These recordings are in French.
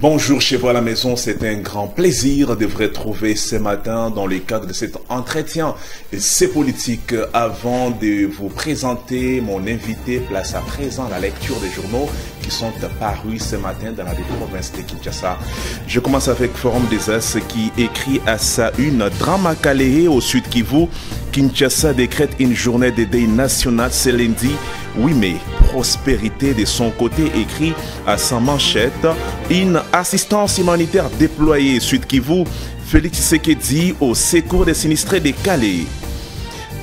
Bonjour chez vous à la maison, c'est un grand plaisir de vous retrouver ce matin dans le cadre de cet entretien. C'est politique. Avant de vous présenter mon invité, place à présent la lecture des journaux qui sont parus ce matin dans la province de Kinshasa. Je commence avec Forum des As qui écrit à sa une: drame à Kalehe au sud Kivu. Kinshasa décrète une journée de deuil national ce lundi 8 mai. Prospérité de son côté écrit à sa manchette: une assistance humanitaire déployée Sud Kivu. Félix Tshisekedi au secours des sinistrés de Kalehe.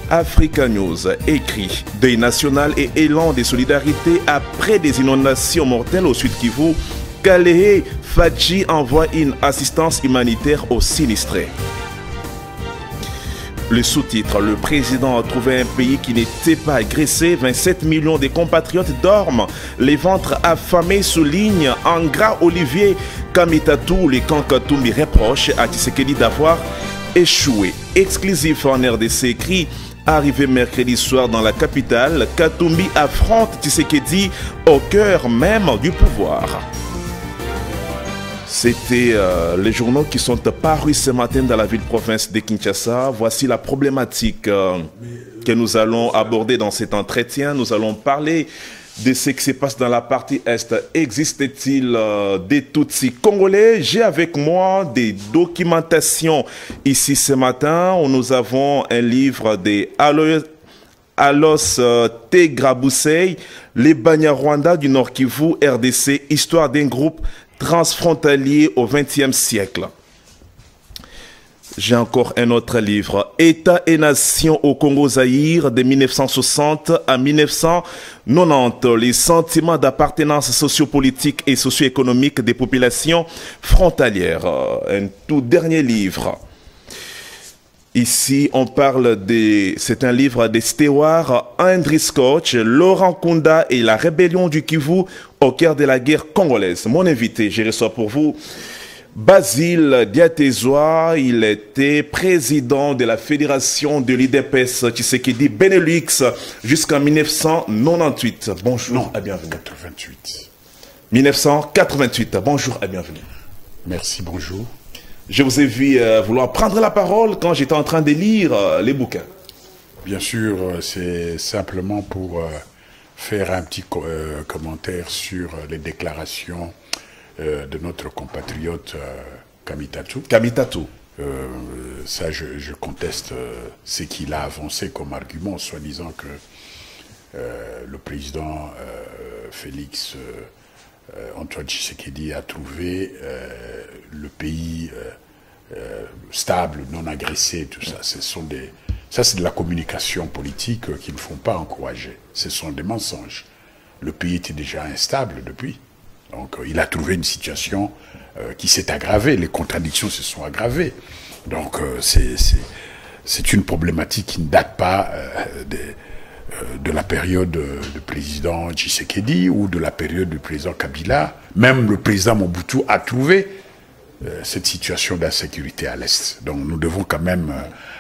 Africa News écrit: deuil national et élan de solidarité après des inondations mortelles au Sud Kivu. Kalehe, Fadji envoie une assistance humanitaire aux sinistrés. Le sous-titre: le président a trouvé un pays qui n'était pas agressé. 27 millions de compatriotes dorment les ventres affamés, souligne en gras Olivier Kamitatou. Le camp Katumbi reproche à Tshisekedi d'avoir échoué. Exclusif en RDC écrit: arrivé mercredi soir dans la capitale, Katumbi affronte Tshisekedi au cœur même du pouvoir. C'était les journaux qui sont parus ce matin dans la ville-province de Kinshasa. Voici la problématique que nous allons aborder dans cet entretien. Nous allons parler de ce qui se passe dans la partie Est. Existe-t-il des Tutsis congolais? J'ai avec moi des documentations ici ce matin où nous avons un livre de Alos Tegraboussei, les Banyarwanda du Nord Kivu, RDC, histoire d'un groupe transfrontalier au XXe siècle. J'ai encore un autre livre, État et Nation au Congo-Zaïre de 1960 à 1990, les sentiments d'appartenance sociopolitique et socio-économique des populations frontalières. Un tout dernier livre. Ici, on parle de... C'est un livre de Stewart Andrew Scott, Laurent Kunda et la rébellion du Kivu au cœur de la guerre congolaise. Mon invité, je reçois pour vous Basile Diatezoa. Il était président de la fédération de l'IDPS Tshisekedi Benelux jusqu'en 1998. Bonjour non, et bienvenue. 88. 1988. Bonjour et bienvenue. Merci, bonjour. Je vous ai vu vouloir prendre la parole quand j'étais en train de lire les bouquins. Bien sûr, c'est simplement pour faire un petit commentaire sur les déclarations de notre compatriote Kamitatou. Kamitatou. Ça, je conteste ce qu'il a avancé comme argument, soi-disant que le président Félix Antoine Tshisekedi a trouvé le pays stable, non agressé, tout ça. Ça, c'est de la communication politique qu'ils ne font pas encourager. Ce sont des mensonges. Le pays était déjà instable depuis. Donc, il a trouvé une situation qui s'est aggravée. Les contradictions se sont aggravées. Donc, c'est une problématique qui ne date pas de la période du président Tshisekedi ou de la période du président Kabila. Même le président Mobutu a trouvé cette situation d'insécurité à l'Est. Donc nous devons quand même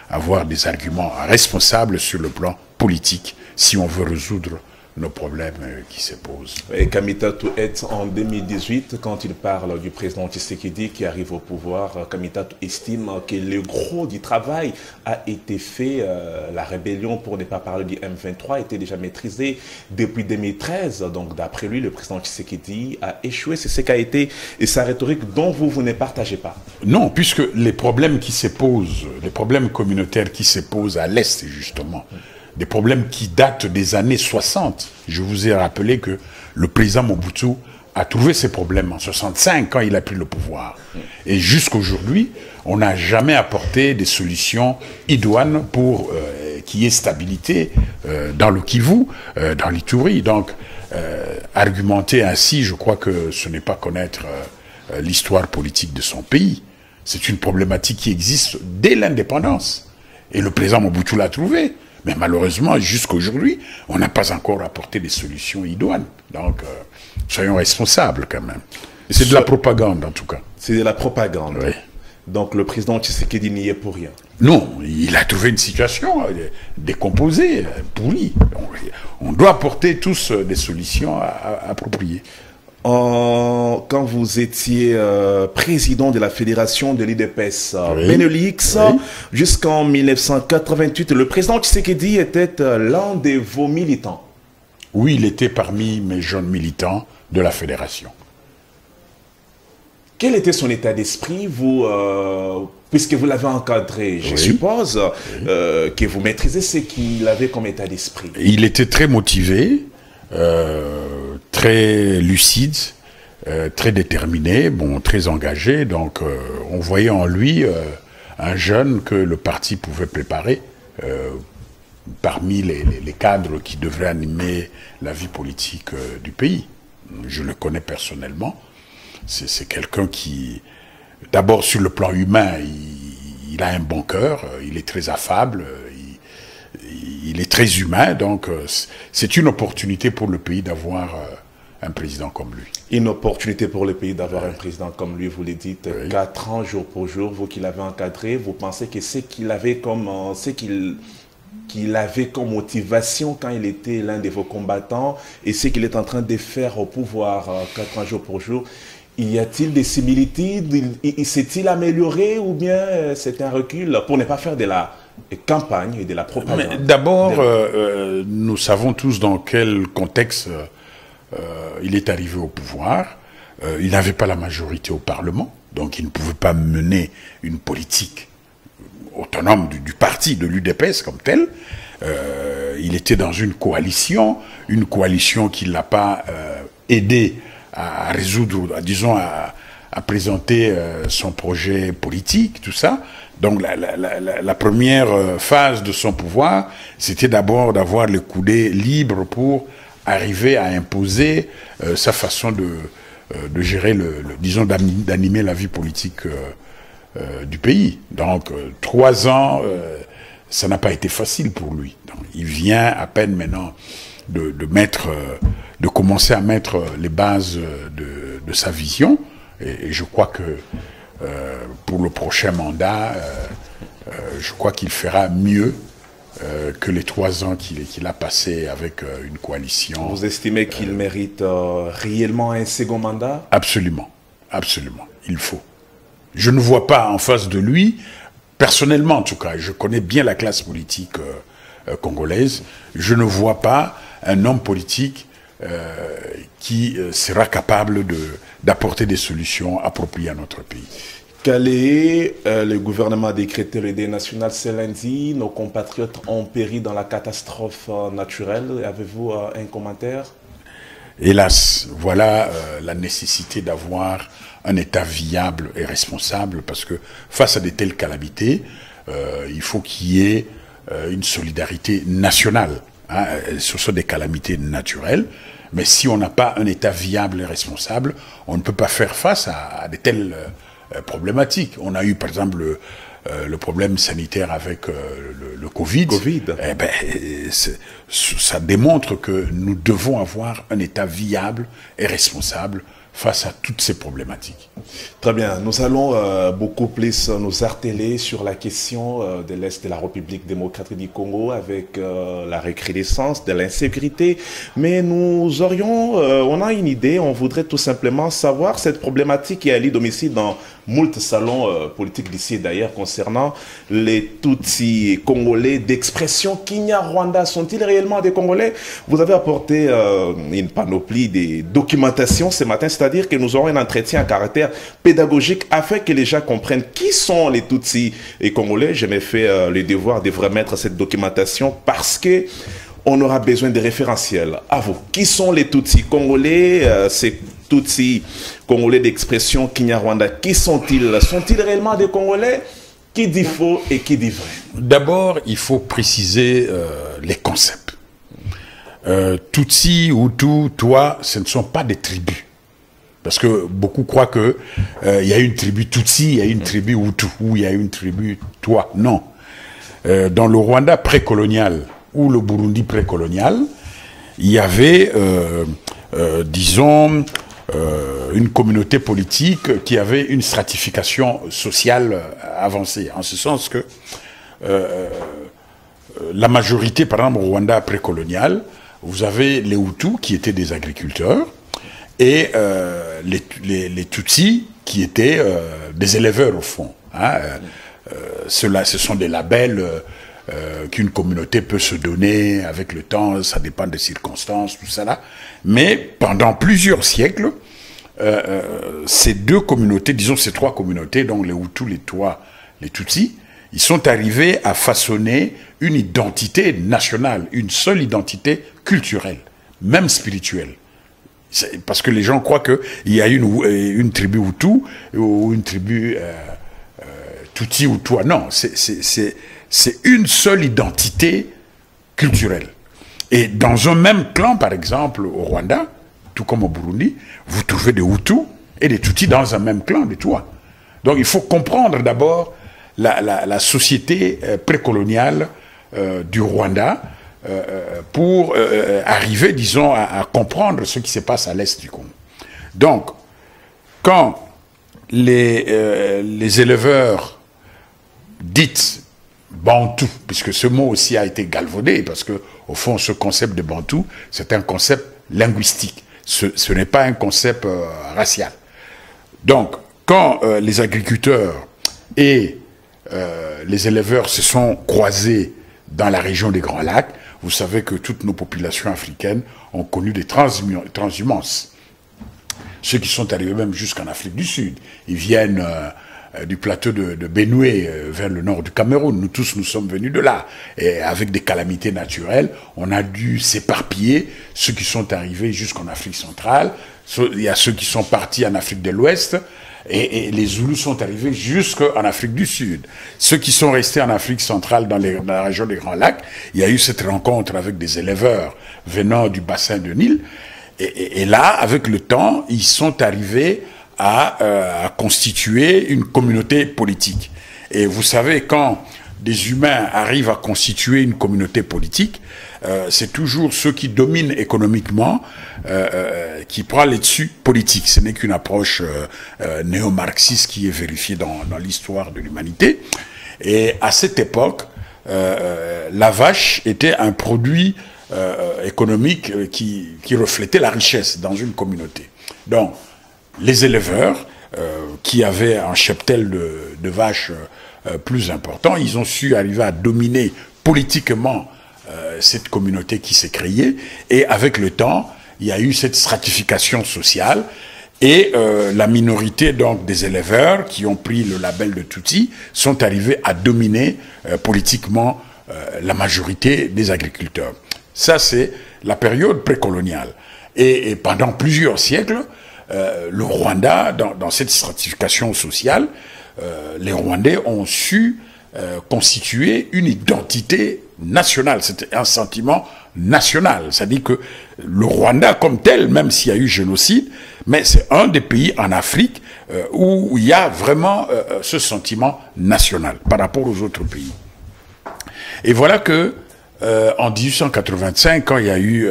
avoir des arguments responsables sur le plan politique si on veut résoudre nos problèmes qui se posent. Et Kamitatou est en 2018, quand il parle du président Tshisekedi qui arrive au pouvoir, Kamitatou estime que le gros du travail a été fait. La rébellion, pour ne pas parler du M23, était déjà maîtrisée depuis 2013. Donc d'après lui, le président Tshisekedi a échoué. C'est ce qu'a été et sa rhétorique dont vous ne partagez pas. Non, puisque les problèmes qui se posent, les problèmes communautaires qui se posent à l'Est, justement, des problèmes qui datent des années 60. Je vous ai rappelé que le président Mobutu a trouvé ces problèmes en 65 quand il a pris le pouvoir. Et jusqu'aujourd'hui, on n'a jamais apporté des solutions idoines pour qu'il y ait stabilité dans le Kivu, dans l'Ituri. Donc, argumenter ainsi, je crois que ce n'est pas connaître l'histoire politique de son pays. C'est une problématique qui existe dès l'indépendance. Et le président Mobutu l'a trouvé. Mais malheureusement, jusqu'aujourd'hui, on n'a pas encore apporté des solutions idoines. Donc, soyons responsables quand même. C'est de la propagande, en tout cas. C'est de la propagande. Oui. Donc, le président Tshisekedi n'y est pour rien. Non, il a trouvé une situation décomposée, pourrie. Donc, on doit apporter tous des solutions appropriées. En quand vous étiez président de la fédération de l'UDPS Benelux, jusqu'en 1988, le président Tshisekedi était l'un de vos militants. Oui, il était parmi mes jeunes militants de la fédération. Quel était son état d'esprit, vous, puisque vous l'avez encadré, je suppose, que vous maîtrisez ce qu'il avait comme état d'esprit? Il était très motivé, très lucide, très déterminé, bon, très engagé. Donc, on voyait en lui un jeune que le parti pouvait préparer parmi les cadres qui devraient animer la vie politique du pays. Je le connais personnellement. C'est quelqu'un qui, d'abord sur le plan humain, il a un bon cœur, il est très affable, il est très humain, donc c'est une opportunité pour le pays d'avoir un président comme lui. Une opportunité pour le pays d'avoir un président comme lui, vous le dites, 4 ans jour pour jour, vous qui l'avez encadré, vous pensez que c'est qu'il avait comme motivation quand il était l'un de vos combattants et ce qu'il est en train de faire au pouvoir 4 ans jour pour jour, y a-t-il des similitudes? S'est-il amélioré ou bien c'est un recul pour ne pas faire de la campagne et de la propagande? D'abord, nous savons tous dans quel contexte il est arrivé au pouvoir. Il n'avait pas la majorité au Parlement, donc il ne pouvait pas mener une politique autonome du parti, de l'UDPS comme tel. Il était dans une coalition qui ne l'a pas aidé à résoudre, disons, à présenter son projet politique, tout ça. Donc la première phase de son pouvoir, c'était d'abord d'avoir les coudées libres pour arriver à imposer sa façon de gérer, disons, d'animer la vie politique du pays. Donc 3 ans, ça n'a pas été facile pour lui. Donc, il vient à peine maintenant de commencer à mettre les bases de sa vision, et je crois que pour le prochain mandat, je crois qu'il fera mieux que les 3 ans qu'il a passé avec une coalition. Vous estimez qu'il mérite réellement un second mandat? Absolument, absolument, il faut. Je ne vois pas en face de lui, personnellement en tout cas, je connais bien la classe politique congolaise, je ne vois pas un homme politique qui sera capable d'apporter des solutions appropriées à notre pays. Calais, le gouvernement a décrété le deuil national ce lundi. Nos compatriotes ont péri dans la catastrophe naturelle. Avez-vous un commentaire? Hélas, voilà la nécessité d'avoir un État viable et responsable, parce que face à de telles calamités, il faut qu'il y ait une solidarité nationale. Hein. Ce sont des calamités naturelles, mais si on n'a pas un État viable et responsable, on ne peut pas faire face à de telles problématiques. On a eu par exemple le problème sanitaire avec le Covid. Eh ben, ça démontre que nous devons avoir un État viable et responsable face à toutes ces problématiques. Très bien. Nous allons beaucoup plus nous atteler sur la question de l'Est de la République démocratique du Congo avec la recrudescence de l'insécurité. Mais nous aurions, on a une idée, on voudrait tout simplement savoir cette problématique qui a lieu domicile dans moult salons politiques d'ici et d'ailleurs concernant les Tutsis congolais d'expression Kinyarwanda. Sont-ils réellement des Congolais? Vous avez apporté une panoplie de documentation ce matin, c'est-à-dire que nous aurons un entretien à caractère pédagogique afin que les gens comprennent qui sont les Tutsis et Congolais. Je me fais le devoir de vous remettre cette documentation parce que on aura besoin de référentiels. À vous, qui sont les Tutsis congolais? Ces Tutsis congolais d'expression Kinyarwanda, qui sont-ils? Sont-ils réellement des Congolais? Qui dit faux et qui dit vrai? D'abord, il faut préciser les concepts. Tutsi, Hutu, Toi, ce ne sont pas des tribus. Parce que beaucoup croient que il y a une tribu Tutsi, il y a une tribu Hutu, ou il y a une tribu Toi. Non. Dans le Rwanda précolonial ou le Burundi précolonial, il y avait, disons, une communauté politique qui avait une stratification sociale avancée. En ce sens que la majorité, par exemple, au Rwanda précolonial, vous avez les Hutus qui étaient des agriculteurs, et les Tutsis qui étaient des éleveurs au fond. Hein. Ceux-là, ce sont des labels qu'une communauté peut se donner avec le temps, ça dépend des circonstances, tout ça là. Mais pendant plusieurs siècles, ces deux communautés, disons ces trois communautés, donc les Hutus, les Twa, les Tutsis, ils sont arrivés à façonner une identité nationale, une seule identité culturelle, même spirituelle. Parce que les gens croient qu'il y a une tribu Hutu ou une tribu Tutsi ou Twa. Non, c'est une seule identité culturelle. Et dans un même clan, par exemple, au Rwanda, tout comme au Burundi, vous trouvez des Hutus et des Tutsis dans un même clan, des Twa. Donc il faut comprendre d'abord la société précoloniale du Rwanda pour arriver, disons, à comprendre ce qui se passe à l'est du Congo. Donc, quand les éleveurs dites Bantou, puisque ce mot aussi a été galvaudé, parce que au fond, ce concept de Bantou, c'est un concept linguistique. Ce n'est pas un concept racial. Donc, quand les agriculteurs et les éleveurs se sont croisés dans la région des Grands Lacs, vous savez que toutes nos populations africaines ont connu des transhumances. Ceux qui sont arrivés même jusqu'en Afrique du Sud, ils viennent du plateau de Benoué vers le nord du Cameroun. Nous tous, nous sommes venus de là. Et avec des calamités naturelles, on a dû s'éparpiller. Ceux qui sont arrivés jusqu'en Afrique centrale, il y a ceux qui sont partis en Afrique de l'Ouest, et les Zoulous sont arrivés jusqu'en Afrique du Sud. Ceux qui sont restés en Afrique centrale, dans la région des Grands Lacs, il y a eu cette rencontre avec des éleveurs venant du bassin de Nil. Et là, avec le temps, ils sont arrivés à constituer une communauté politique. Et vous savez, quand des humains arrivent à constituer une communauté politique, c'est toujours ceux qui dominent économiquement qui prend les dessus politiques. Ce n'est qu'une approche néo-marxiste qui est vérifiée dans l'histoire de l'humanité. Et à cette époque, la vache était un produit économique qui reflétait la richesse dans une communauté. Donc, les éleveurs qui avaient un cheptel de vaches plus important, ils ont su arriver à dominer politiquement cette communauté qui s'est créée, et avec le temps, il y a eu cette stratification sociale, et la minorité donc des éleveurs qui ont pris le label de Tutsi sont arrivés à dominer politiquement la majorité des agriculteurs. Ça, c'est la période précoloniale. Et pendant plusieurs siècles, le Rwanda, dans cette stratification sociale, les Rwandais ont su constituer une identité nationale. C'était un sentiment national. C'est-à-dire que le Rwanda comme tel, même s'il y a eu génocide, mais c'est un des pays en Afrique où il y a vraiment ce sentiment national par rapport aux autres pays. Et voilà que en 1885, quand il y a eu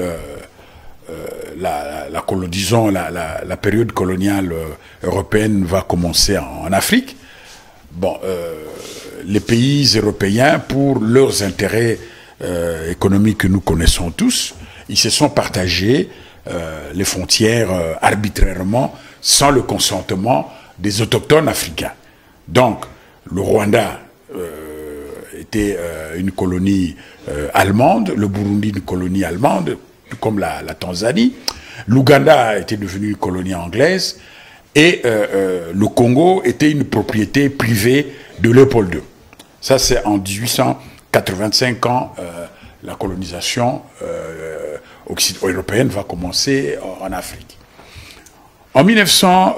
la période coloniale européenne va commencer en Afrique, bon, les pays européens, pour leurs intérêts économiques que nous connaissons tous, ils se sont partagés les frontières arbitrairement, sans le consentement des autochtones africains. Donc, le Rwanda était une colonie allemande, le Burundi une colonie allemande, comme la Tanzanie. L'Ouganda était devenue une colonie anglaise, et le Congo était une propriété privée de Léopold II. Ça, c'est en 1885, quand la colonisation européenne va commencer en Afrique. En 1900,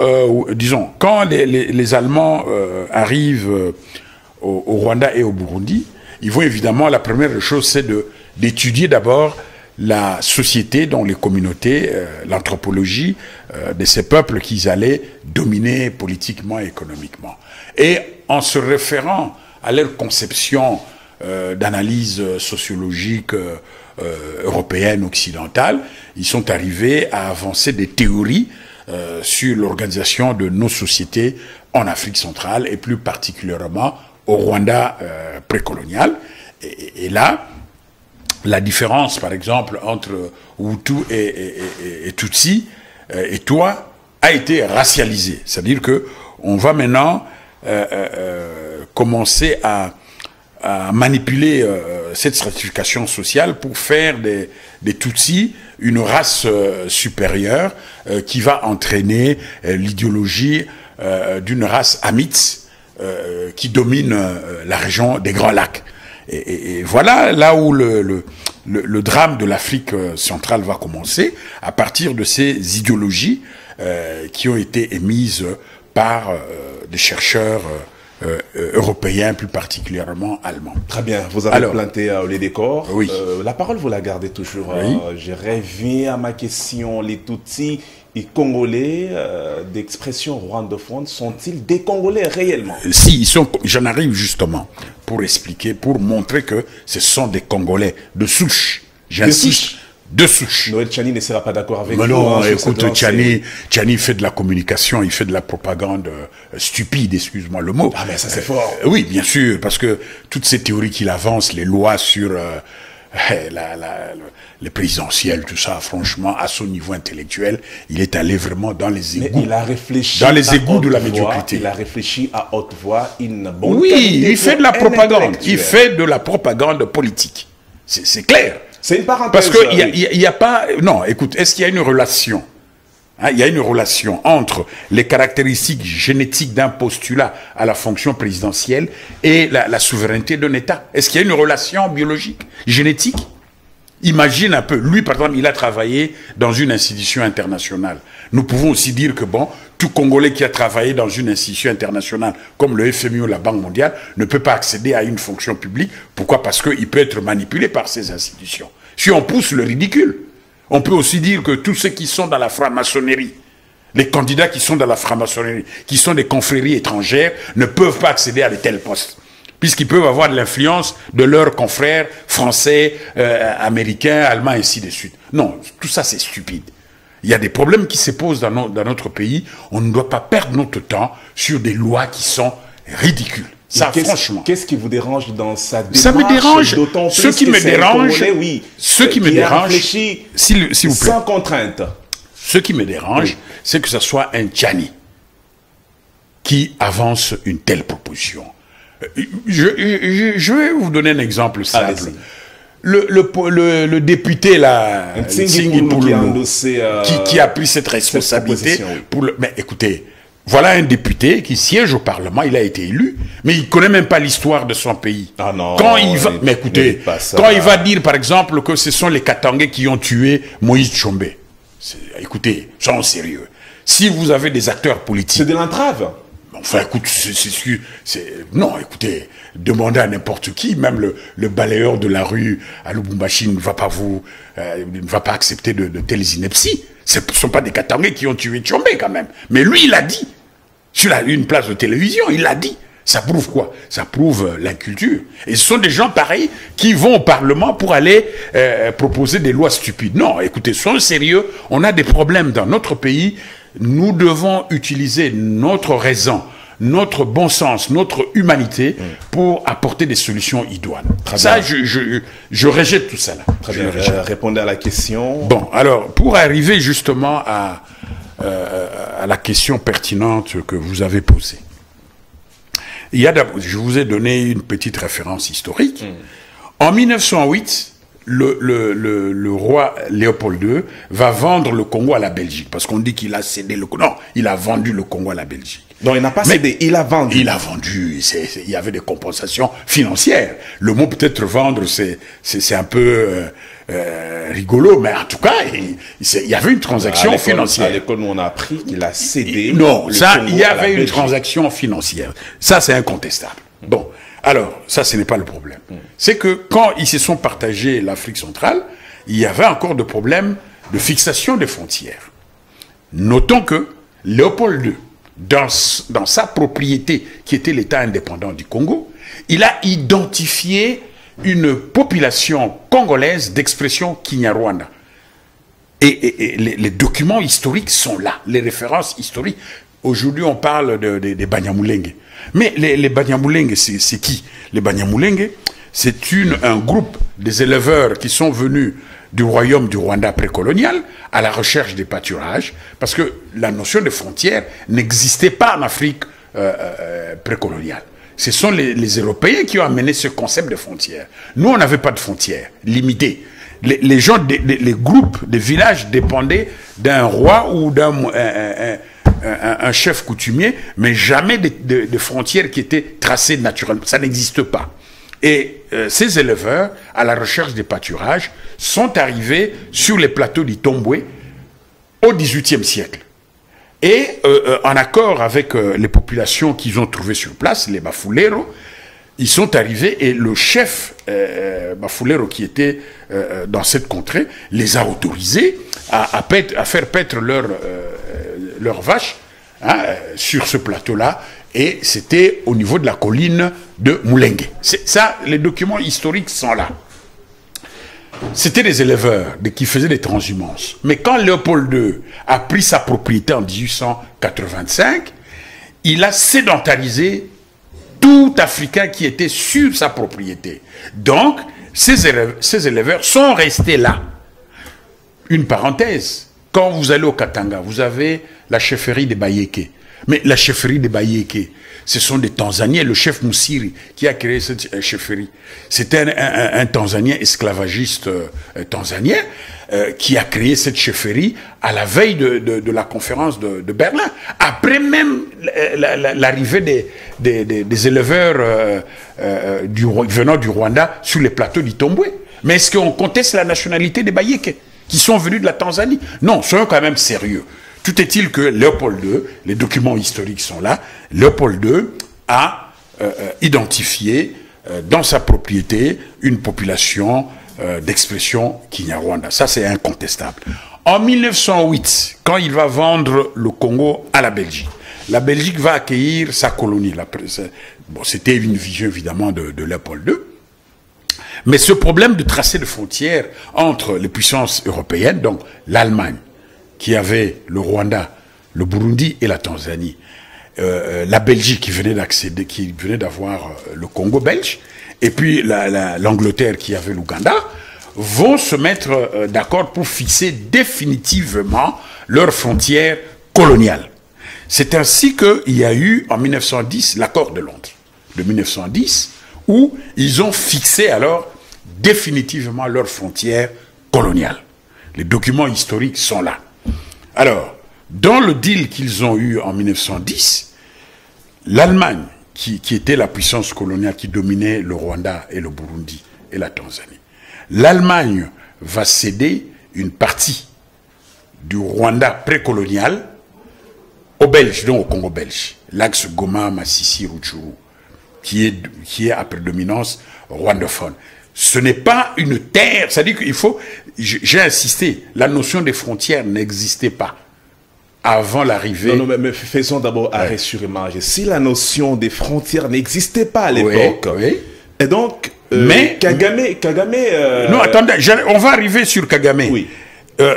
disons, quand les Allemands arrivent au Rwanda et au Burundi, ils vont évidemment, la première chose, c'est d'étudier d'abord la société, dont les communautés, l'anthropologie de ces peuples qu'ils allaient dominer politiquement et économiquement. Et en se référant à leur conception d'analyse sociologique européenne, occidentale, ils sont arrivés à avancer des théories sur l'organisation de nos sociétés en Afrique centrale, et plus particulièrement au Rwanda précolonial. Et là, la différence, par exemple, entre Hutu et Tutsi et toi a été racialisé. C'est-à-dire que on va maintenant commencer à manipuler cette stratification sociale pour faire des Tutsis une race supérieure qui va entraîner l'idéologie d'une race hamite qui domine la région des Grands Lacs. Et voilà là où le drame de l'Afrique centrale va commencer, à partir de ces idéologies qui ont été émises par des chercheurs européens, plus particulièrement allemands. Très bien, vous avez planté les décors. Oui. La parole, vous la gardez toujours. Oui. Je reviens à ma question. Les Tutsis et Congolais d'expression rwandophone sont-ils des Congolais réellement? Si, j'en arrive justement pour expliquer, pour montrer que ce sont des Congolais de souche. J'insiste. De souche. Noël Tchani ne sera pas d'accord avec vous. Non, écoute, Tchani fait de la communication, il fait de la propagande stupide, excuse-moi le mot. Ah, mais ça c'est fort. Oui, bien sûr, parce que toutes ces théories qu'il avance, les lois sur les présidentielles, tout ça, franchement, à son niveau intellectuel, il est allé vraiment dans les égouts. Mais il a réfléchi dans les égouts de la médiocrité. Il a réfléchi à haute voix, une bonne Oui, il fait de la propagande. Il fait de la propagande politique. C'est clair. C'est une parenthèse. Parce qu'il n'y a pas... Non, écoute, est-ce qu'il y a une relation il y a une relation entre les caractéristiques génétiques d'un postulat à la fonction présidentielle et la souveraineté d'un État? Est-ce qu'il y a une relation biologique, génétique? Imagine un peu, lui par exemple, il a travaillé dans une institution internationale. Nous pouvons aussi dire que bon, tout Congolais qui a travaillé dans une institution internationale comme le FMI ou la Banque mondiale ne peut pas accéder à une fonction publique. Pourquoi? Parce qu'il peut être manipulé par ces institutions. Si on pousse le ridicule, on peut aussi dire que tous ceux qui sont dans la franc-maçonnerie, les candidats qui sont dans la franc-maçonnerie, qui sont des confréries étrangères, ne peuvent pas accéder à de tels postes, puisqu'ils peuvent avoir de l'influence de leurs confrères français, américains, allemands, et ainsi de suite. Non, tout ça c'est stupide. Il y a des problèmes qui se posent dans notre pays. On ne doit pas perdre notre temps sur des lois qui sont ridicules. Ça, franchement. Qu'est-ce qui vous dérange dans sa démarche? Ça me dérange. D'autant plus ce qui me dérange, Congolais, oui, ce qui me dérange, s'il vous plaît, sans contrainte. Ce qui me dérange, c'est que ce soit un Tchani qui avance une telle proposition. Je vais vous donner un exemple simple. Le député là, qui a pris cette responsabilité mais écoutez, voilà un député qui siège au Parlement, il a été élu, mais il ne connaît même pas l'histoire de son pays. Ah non, quand il va, mais écoutez, quand il va dire par exemple que ce sont les Katangais qui ont tué Moïse Tshombe, écoutez, soyons sérieux. Si vous avez des acteurs politiques... C'est de l'entrave. Enfin, écoute, non, écoutez, demandez à n'importe qui, même le balayeur de la rue à Lubumbashi ne va pas accepter de telles inepties. Ce ne sont pas des Katangais qui ont tué Tshombe quand même. Mais lui, il l'a dit. Sur une place de télévision, il l'a dit. Ça prouve quoi? Ça prouve l'inculture. Et ce sont des gens pareils qui vont au Parlement pour aller proposer des lois stupides. Non, écoutez, soyons sérieux, on a des problèmes dans notre pays. Nous devons utiliser notre raison, notre bon sens, notre humanité pour apporter des solutions idoines. Ça, je rejette tout ça là. Très bien, répondez à la question. Bon, alors, pour arriver justement à la question pertinente que vous avez posée. Je vous ai donné une petite référence historique. En 1908, le roi Léopold II va vendre le Congo à la Belgique, parce qu'on dit qu'il a cédé le Congo. Non, il a vendu le Congo à la Belgique. Non, il n'a pas cédé, il a vendu. Il a vendu, il y avait des compensations financières. Le mot peut-être vendre, c'est un peu rigolo, mais en tout cas, il y avait une transaction financière. À l'école, nous on a appris qu'il a cédé. Non, ça, il y avait une transaction financière. Ça, c'est incontestable. Bon. Alors, ça, ce n'est pas le problème. C'est que quand ils se sont partagés l'Afrique centrale, il y avait encore des problèmes de fixation des frontières. Notons que Léopold II, dans sa propriété, qui était l'État indépendant du Congo, il a identifié une population congolaise d'expression Kinyarwanda. Et les documents historiques sont là, les références historiques. Aujourd'hui, on parle des Banyamulenge. Mais les Banyamulenge, c'est qui? Les Banyamulenge, c'est un groupe des éleveurs qui sont venus du royaume du Rwanda précolonial à la recherche des pâturages, parce que la notion de frontière n'existait pas en Afrique précoloniale. Ce sont les Européens qui ont amené ce concept de frontière. Nous, on n'avait pas de frontières limitées. Les gens, les groupes, les villages dépendaient d'un roi ou d'un un chef coutumier, mais jamais de frontières qui étaient tracées naturellement. Ça n'existe pas. Et ces éleveurs, à la recherche des pâturages, sont arrivés sur les plateaux d'Itombwe au XVIIIe siècle. Et en accord avec les populations qu'ils ont trouvées sur place, les Bafulero, ils sont arrivés et le chef Bafulero qui était dans cette contrée les a autorisés à faire paître leurs vaches sur ce plateau-là. Et c'était au niveau de la colline de Moulengue. Ça, les documents historiques sont là. C'était des éleveurs qui faisaient des transhumances. Mais quand Léopold II a pris sa propriété en 1885, il a sédentarisé tout Africain qui était sur sa propriété. Donc, ces éleveurs sont restés là. Une parenthèse, quand vous allez au Katanga, vous avez la chefferie des Bayeke. Mais la chefferie des Bayeke, ce sont des Tanzaniens. Le chef Moussiri qui a créé cette chefferie, c'était un Tanzanien esclavagiste tanzanien qui a créé cette chefferie à la veille de la conférence de Berlin. Après même l'arrivée des éleveurs venant du Rwanda sur les plateaux d'Itombwe. Mais est-ce qu'on conteste la nationalité des Bayeke qui sont venus de la Tanzanie? Non, soyons quand même sérieux. Tout est-il que Léopold II, les documents historiques sont là, Léopold II a identifié dans sa propriété une population d'expression Kinyarwanda. Ça, c'est incontestable. En 1908, quand il va vendre le Congo à la Belgique va accueillir sa colonie. Bon, c'était une vision évidemment de Léopold II. Mais ce problème de tracer de frontières entre les puissances européennes, donc l'Allemagne, qui avait le Rwanda, le Burundi et la Tanzanie, la Belgique qui venait d'avoir le Congo belge, et puis l'Angleterre qui avait l'Ouganda, vont se mettre d'accord pour fixer définitivement leurs frontières coloniales. C'est ainsi qu'il y a eu en 1910 l'accord de Londres de 1910, où ils ont fixé alors définitivement leurs frontières coloniales. Les documents historiques sont là. Alors, dans le deal qu'ils ont eu en 1910, l'Allemagne, qui était la puissance coloniale qui dominait le Rwanda et le Burundi et la Tanzanie, l'Allemagne va céder une partie du Rwanda précolonial aux Belges, donc au Congo belge, l'axe Goma, Massissi, Rutshuru, qui est à prédominance rwandophone. Ce n'est pas une terre, c'est-à-dire qu'il faut, j'ai insisté, la notion des frontières n'existait pas avant l'arrivée. Non, mais faisons d'abord arrêt sur image. Si la notion des frontières n'existait pas à l'époque, oui. Et donc, mais Kagame... Non, attendez, on va arriver sur Kagame. Oui.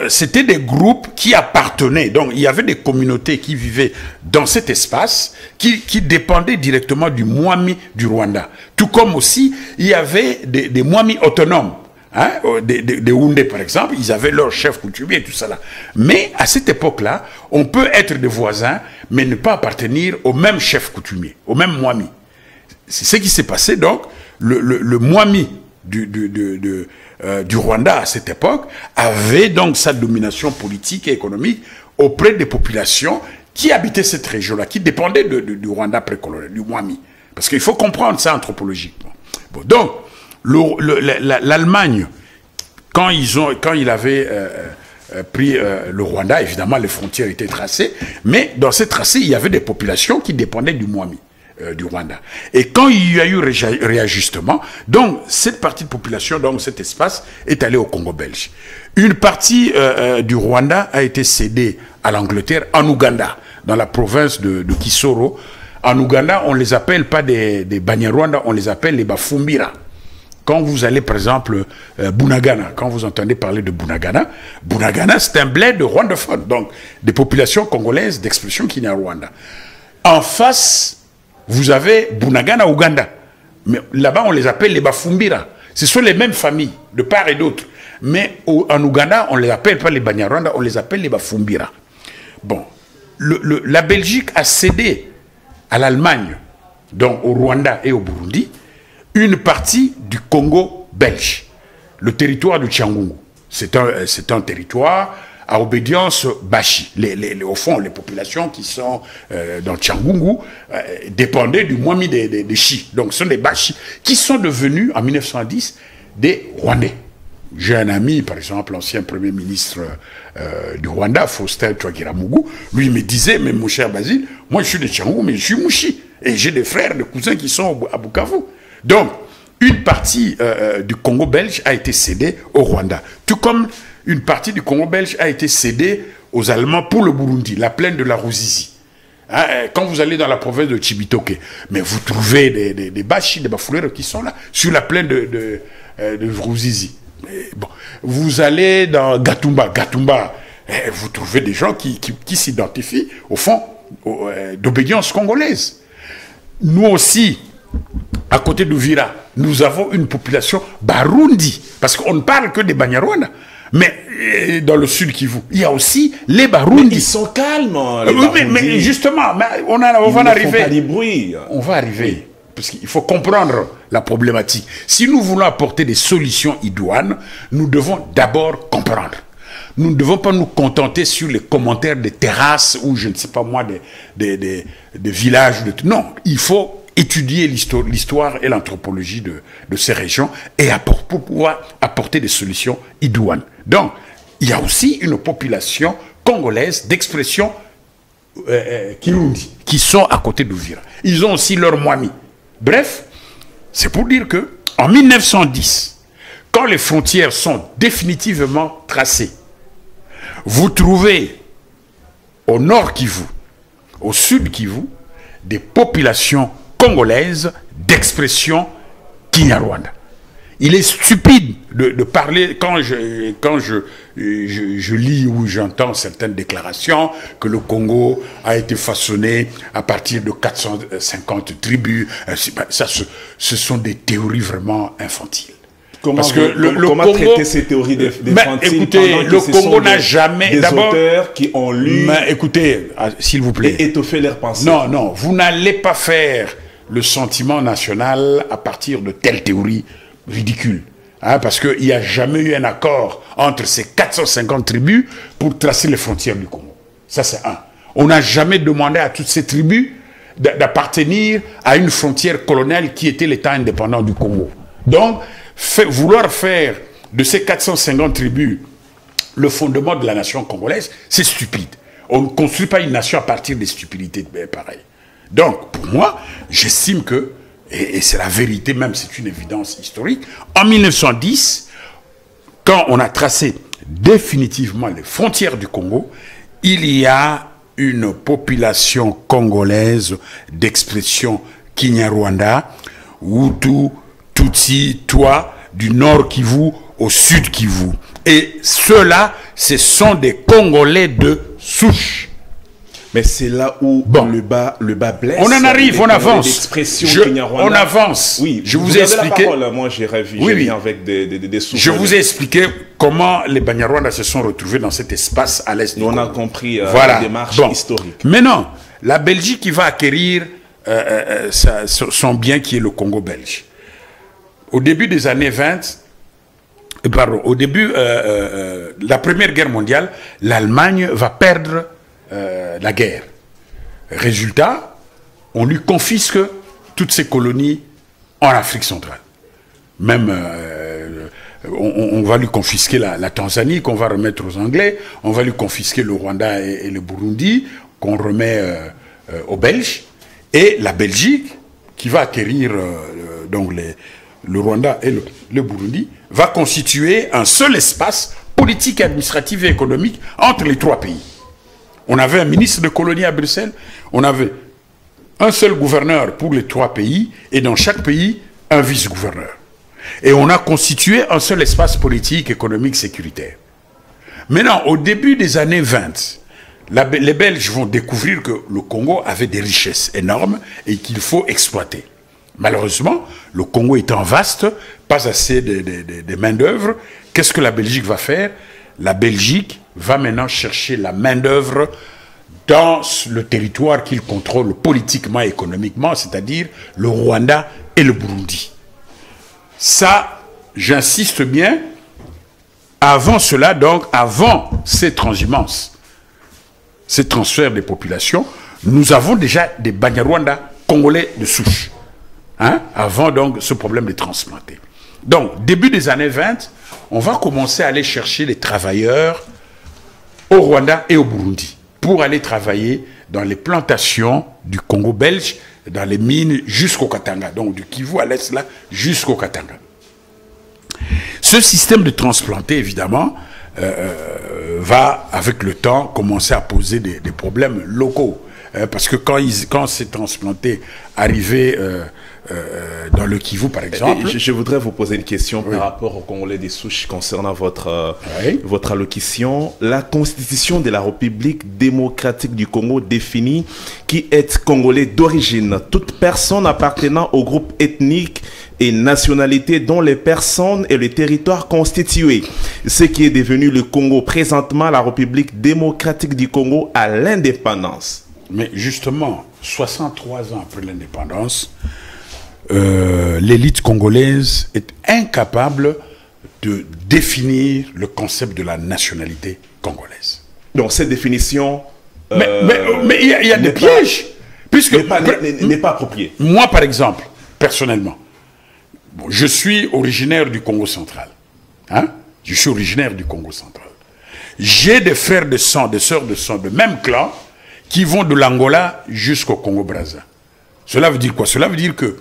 C'était des groupes qui appartenaient, donc il y avait des communautés qui vivaient dans cet espace, qui dépendaient directement du Mwami du Rwanda. Tout comme aussi, il y avait des Mwami autonomes, hein, des Houndé par exemple, ils avaient leur chef coutumier et tout ça là. Mais à cette époque-là, on peut être des voisins, mais ne pas appartenir au même chef coutumier, au même Mwami. C'est ce qui s'est passé donc, le Mwami du Rwanda à cette époque avait donc sa domination politique et économique auprès des populations qui habitaient cette région-là, qui dépendaient du Rwanda précolonial, du Mwami. Parce qu'il faut comprendre ça anthropologiquement. Bon, donc, l'Allemagne, quand il avait pris le Rwanda, évidemment les frontières étaient tracées, mais dans ces tracés, il y avait des populations qui dépendaient du Mwami. Du Rwanda. Et quand il y a eu réajustement, donc cette partie de population, donc cet espace, est allé au Congo belge. Une partie du Rwanda a été cédée à l'Angleterre en Ouganda, dans la province de Kisoro. En Ouganda, on ne les appelle pas des Banyarwanda, on les appelle les Bafumbira. Quand vous allez, par exemple, Bunagana, quand vous entendez parler de Bunagana, Bunagana, c'est un bled de rwandophone, donc des populations congolaises d'expression Kinyarwanda. En face, vous avez Bunagana, Ouganda. Mais là-bas, on les appelle les Bafumbira. Ce sont les mêmes familles, de part et d'autre. Mais en Ouganda, on ne les appelle pas les Banyarwanda, on les appelle les Bafumbira. Bon, la Belgique a cédé à l'Allemagne, donc au Rwanda et au Burundi, une partie du Congo belge, le territoire du Tchangungu. C'est un territoire à obédience Bashi. Au fond, les populations qui sont dans le Tchangungu dépendaient du Mwami des Chi. Donc ce sont des Bashi qui sont devenus, en 1910, des Rwandais. J'ai un ami, par exemple, l'ancien premier ministre du Rwanda, Faustin Twagiramungu, lui me disait, mais mon cher Basile, moi je suis de Tchangungu, mais je suis Mouchi. Et j'ai des frères, des cousins qui sont à Bukavu. Donc, une partie du Congo belge a été cédée au Rwanda. Tout comme une partie du Congo belge a été cédée aux Allemands pour le Burundi, la plaine de la Ruzizi. Hein, quand vous allez dans la province de Chibitoke, mais vous trouvez des Bashi, des Bafouleros qui sont là, sur la plaine de Ruzizi. Bon, vous allez dans Gatumba, vous trouvez des gens qui s'identifient, au fond, d'obédience congolaise. Nous aussi, à côté d'Uvira, nous avons une population Barundi, parce qu'on ne parle que des Banyarwanda. Mais dans le sud Kivu, il y a aussi les Barundi. Mais ils sont calmes, les Barundi. Mais justement, on va en arriver. Font pas des bruits. On va arriver. Parce qu'il faut comprendre la problématique. Si nous voulons apporter des solutions idoines, nous devons d'abord comprendre. Nous ne devons pas nous contenter sur les commentaires des terrasses ou je ne sais pas moi, des villages. Non, il faut étudier l'histoire et l'anthropologie de ces régions et pour pouvoir apporter des solutions idoines. Donc, il y a aussi une population congolaise d'expression Kirundi qui sont à côté d'Uvira. Ils ont aussi leur Mwami. Bref, c'est pour dire que en 1910, quand les frontières sont définitivement tracées, vous trouvez au nord Kivu, au sud Kivu, des populations congolaises d'expression Kinyarwanda. Il est stupide de parler, quand je lis ou j'entends certaines déclarations, que le Congo a été façonné à partir de 450 tribus. Ça, ce sont des théories vraiment infantiles. Comment, parce que comment Congo, traiter ces théories infantiles? Écoutez, le Congo n'a jamais... Des auteurs qui ont lu... Mais écoutez, s'il vous plaît... Et étoffer leurs pensées. Non, vous n'allez pas faire le sentiment national à partir de telles théories ridicule, hein, parce qu'il n'y a jamais eu un accord entre ces 450 tribus pour tracer les frontières du Congo. Ça, c'est un. On n'a jamais demandé à toutes ces tribus d'appartenir à une frontière coloniale qui était l'État indépendant du Congo. Donc, vouloir faire de ces 450 tribus le fondement de la nation congolaise, c'est stupide. On ne construit pas une nation à partir des stupidités pareilles. Donc, pour moi, j'estime que et c'est la vérité même, c'est une évidence historique, en 1910, quand on a tracé définitivement les frontières du Congo, il y a une population congolaise d'expression Kinyarwanda, Hutu, Tutsi, Twa, du nord Kivu au sud Kivu. Et ceux-là, ce sont des Congolais de souche. Mais c'est là où le bas blesse. On en arrive, on avance. On avance. Oui, je vous ai expliqué. Moi, j'ai revu avec des souvenirs. Je vous ai expliqué comment les Banyarwanda se sont retrouvés dans cet espace à l'est du Congo. On a compris la démarche historique. Maintenant, la Belgique qui va acquérir son bien qui est le Congo belge. Au début des années 20, au début de la Première Guerre mondiale, l'Allemagne va perdre la guerre. Résultat, on lui confisque toutes ses colonies en Afrique centrale. Même, on va lui confisquer la Tanzanie, qu'on va remettre aux Anglais. On va lui confisquer le Rwanda et le Burundi, qu'on remet aux Belges. Et la Belgique, qui va acquérir donc le Rwanda et le Burundi, va constituer un seul espace politique, administratif et économique entre les trois pays. On avait un ministre de colonie à Bruxelles, on avait un seul gouverneur pour les trois pays, et dans chaque pays, un vice-gouverneur. Et on a constitué un seul espace politique, économique, sécuritaire. Maintenant, au début des années 20, les Belges vont découvrir que le Congo avait des richesses énormes et qu'il faut exploiter. Malheureusement, le Congo étant vaste, pas assez de main-d'œuvre, qu'est-ce que la Belgique va faire? La Belgique va maintenant chercher la main-d'œuvre dans le territoire qu'il contrôle politiquement et économiquement, c'est-à-dire le Rwanda et le Burundi. Ça, j'insiste bien, avant cela, donc, avant ces transhumances, ces transferts des populations, nous avons déjà des Banyarwanda congolais de souche, hein, avant donc ce problème de transplantés. Donc, début des années 20, on va commencer à aller chercher les travailleurs au Rwanda et au Burundi pour aller travailler dans les plantations du Congo belge, dans les mines jusqu'au Katanga, donc du Kivu à l'est là jusqu'au Katanga. Ce système de transplanté, évidemment, va, avec le temps, commencer à poser des problèmes locaux. Parce que quand ces transplantés arrivaient dans le Kivu, par exemple... Je voudrais vous poser une question oui. par rapport aux Congolais des souches concernant votre allocution. La Constitution de la République démocratique du Congo définit qui est Congolais d'origine. Toute personne appartenant au groupe ethnique et nationalité dont les personnes et le territoire constitués. Ce qui est devenu le Congo présentement, la République démocratique du Congo à l'indépendance. Mais justement, 63 ans après l'indépendance, l'élite congolaise est incapable de définir le concept de la nationalité congolaise. Donc cette définition... mais il y a des pièges. N'est pas appropriée. Moi, par exemple, personnellement, bon, je suis originaire du Congo central. Hein? Je suis originaire du Congo central. J'ai des frères de sang, des sœurs de sang, de même clan, qui vont de l'Angola jusqu'au Congo-Brazza. Cela veut dire quoi? Cela veut dire que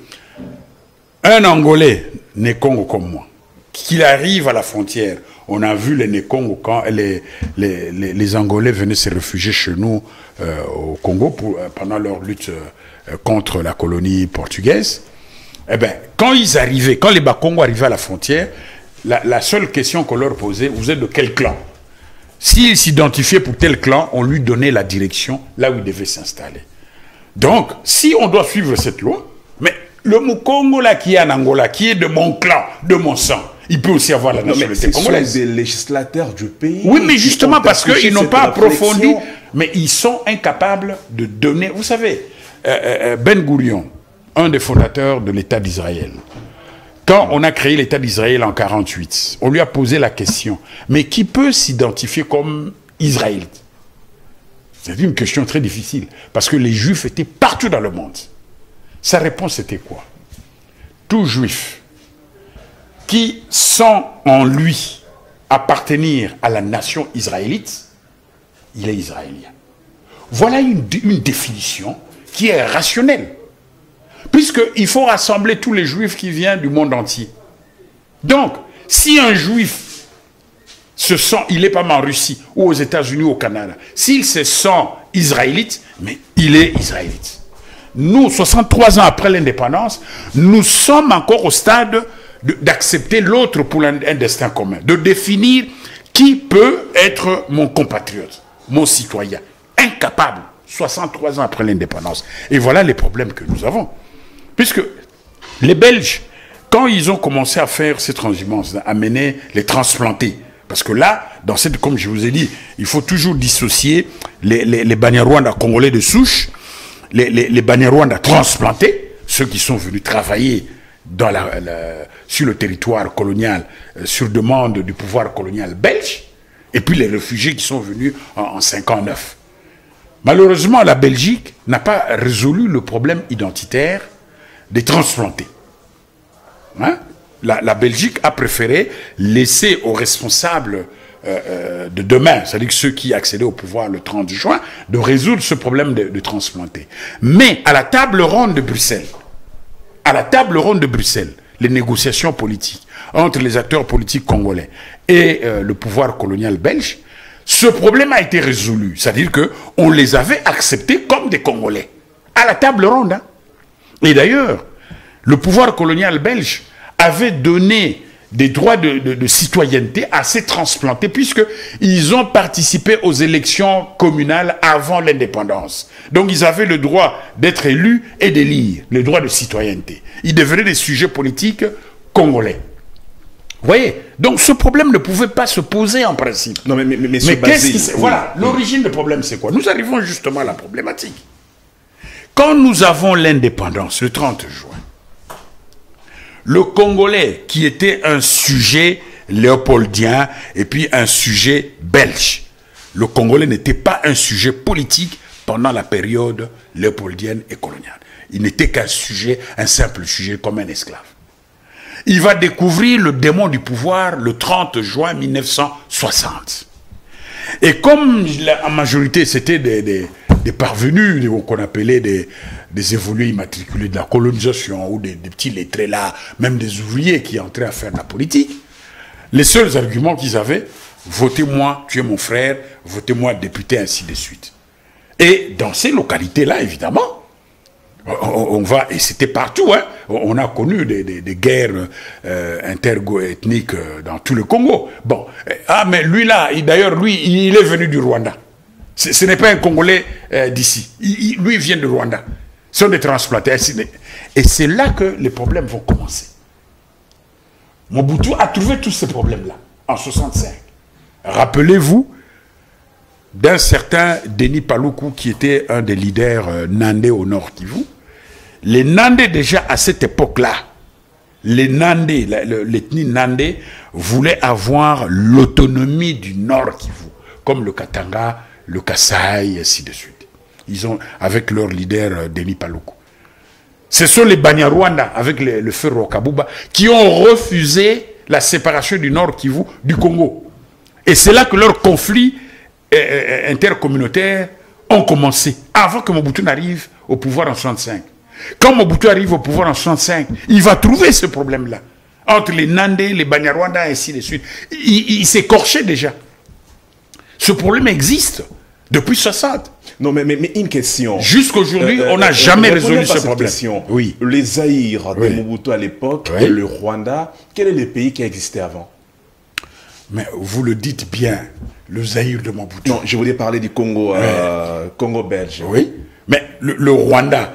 un Angolais, né Congo comme moi, qu'il arrive à la frontière, on a vu les Né-Congo quand les Angolais venaient se réfugier chez nous au Congo pendant leur lutte contre la colonie portugaise. Eh bien, quand ils arrivaient, quand les Bakongo arrivaient à la frontière, la seule question qu'on leur posait, vous êtes de quel clan? S'il s'identifiait pour tel clan, on lui donnait la direction là où il devait s'installer. Donc, si on doit suivre cette loi, mais le Mukongo là qui est en Angola, qui est de mon clan, de mon sang, il peut aussi avoir la nationalité congolaise. Ce sont des législateurs du pays. Oui, mais justement parce qu'ils n'ont pas approfondi, mais ils sont incapables de donner. Vous savez, Ben Gourion, un des fondateurs de l'État d'Israël, quand on a créé l'État d'Israël en 1948, on lui a posé la question, mais qui peut s'identifier comme israélite? C'est une question très difficile, parce que les Juifs étaient partout dans le monde. Sa réponse était quoi? Tout Juif qui sent en lui appartenir à la nation israélite, il est israélien. Voilà une définition qui est rationnelle. Puisqu'il faut rassembler tous les juifs qui viennent du monde entier. Donc, si un juif se sent, il n'est pas en Russie, ou aux États-Unis, ou au Canada, s'il se sent israélite, mais il est israélite. Nous, 63 ans après l'indépendance, nous sommes encore au stade d'accepter l'autre pour un destin commun, de définir qui peut être mon compatriote, mon citoyen, incapable, 63 ans après l'indépendance. Et voilà les problèmes que nous avons. Puisque les Belges, quand ils ont commencé à faire ces transhumances, à mener les transplantés, parce que là, dans cette, comme je vous ai dit, il faut toujours dissocier les Banyarwanda congolais de souche, les Banyarwanda transplantés, ceux qui sont venus travailler sur le territoire colonial, sur demande du pouvoir colonial belge, et puis les réfugiés qui sont venus en 59. Malheureusement, la Belgique n'a pas résolu le problème identitaire des transplantés. Hein? La Belgique a préféré laisser aux responsables de demain, c'est-à-dire ceux qui accédaient au pouvoir le 30 juin, de résoudre ce problème de transplantés. Mais à la table ronde de Bruxelles, les négociations politiques entre les acteurs politiques congolais et le pouvoir colonial belge, ce problème a été résolu. C'est-à-dire qu'on les avait acceptés comme des Congolais, à la table ronde. Hein. Et d'ailleurs, le pouvoir colonial belge avait donné des droits de citoyenneté à ces transplantés, puisqu'ils ont participé aux élections communales avant l'indépendance. Donc ils avaient le droit d'être élus et d'élire, le droit de citoyenneté. Ils devenaient des sujets politiques congolais. Vous voyez? Donc ce problème ne pouvait pas se poser en principe. Non, mais qu'est-ce qui... Voilà, l'origine du problème, c'est quoi? Nous arrivons justement à la problématique. Quand nous avons l'indépendance, le 30 juin, le Congolais, qui était un sujet léopoldien et puis un sujet belge, le Congolais n'était pas un sujet politique pendant la période léopoldienne et coloniale. Il n'était qu'un sujet, un simple sujet comme un esclave. Il va découvrir le démon du pouvoir le 30 juin 1960. Et comme en majorité c'était des parvenus, qu'on appelait des évolués immatriculés de la colonisation, ou des petits lettrés là, même des ouvriers qui entraient à faire de la politique, les seuls arguments qu'ils avaient, votez-moi, tu es mon frère, votez-moi député, ainsi de suite. Et dans ces localités-là, évidemment, on va, et c'était partout, hein, on a connu des guerres interethniques dans tout le Congo. Bon, mais lui là, d'ailleurs, lui, il est venu du Rwanda. Ce n'est pas un Congolais d'ici. Lui, il vient du Rwanda. Ce sont des transplantés. Et c'est là que les problèmes vont commencer. Mobutu a trouvé tous ces problèmes-là, en 65. Rappelez-vous d'un certain Denis Paluku, qui était un des leaders Nandais au Nord Kivu. Les Nandais, déjà à cette époque-là, les Nandais, l'ethnie Nandais, voulait avoir l'autonomie du Nord Kivu, comme le Katanga, le Kasaï, ainsi de suite. Ils ont, avec leur leader Denis Paluku. Ce sont les Banyarwanda, avec le feu Rwakabuba, qui ont refusé la séparation du Nord Kivu du Congo. Et c'est là que leurs conflits intercommunautaires ont commencé, avant que Mobutu n'arrive au pouvoir en 65. Quand Mobutu arrive au pouvoir en 65, il va trouver ce problème-là. Entre les Nandais, les Banyarwanda, et ainsi de suite. Il s'écorchait déjà. Ce problème existe depuis 60. Non, mais une question. Jusqu'aujourd'hui, on n'a jamais résolu ce problème. Oui. Les Zaïre de Mobutu à l'époque, et le Rwanda, quel est le pays qui existait avant? Mais vous le dites bien, le Zaïre de Mobutu. Non, je voulais parler du Congo, Congo belge. Oui, mais le Rwanda,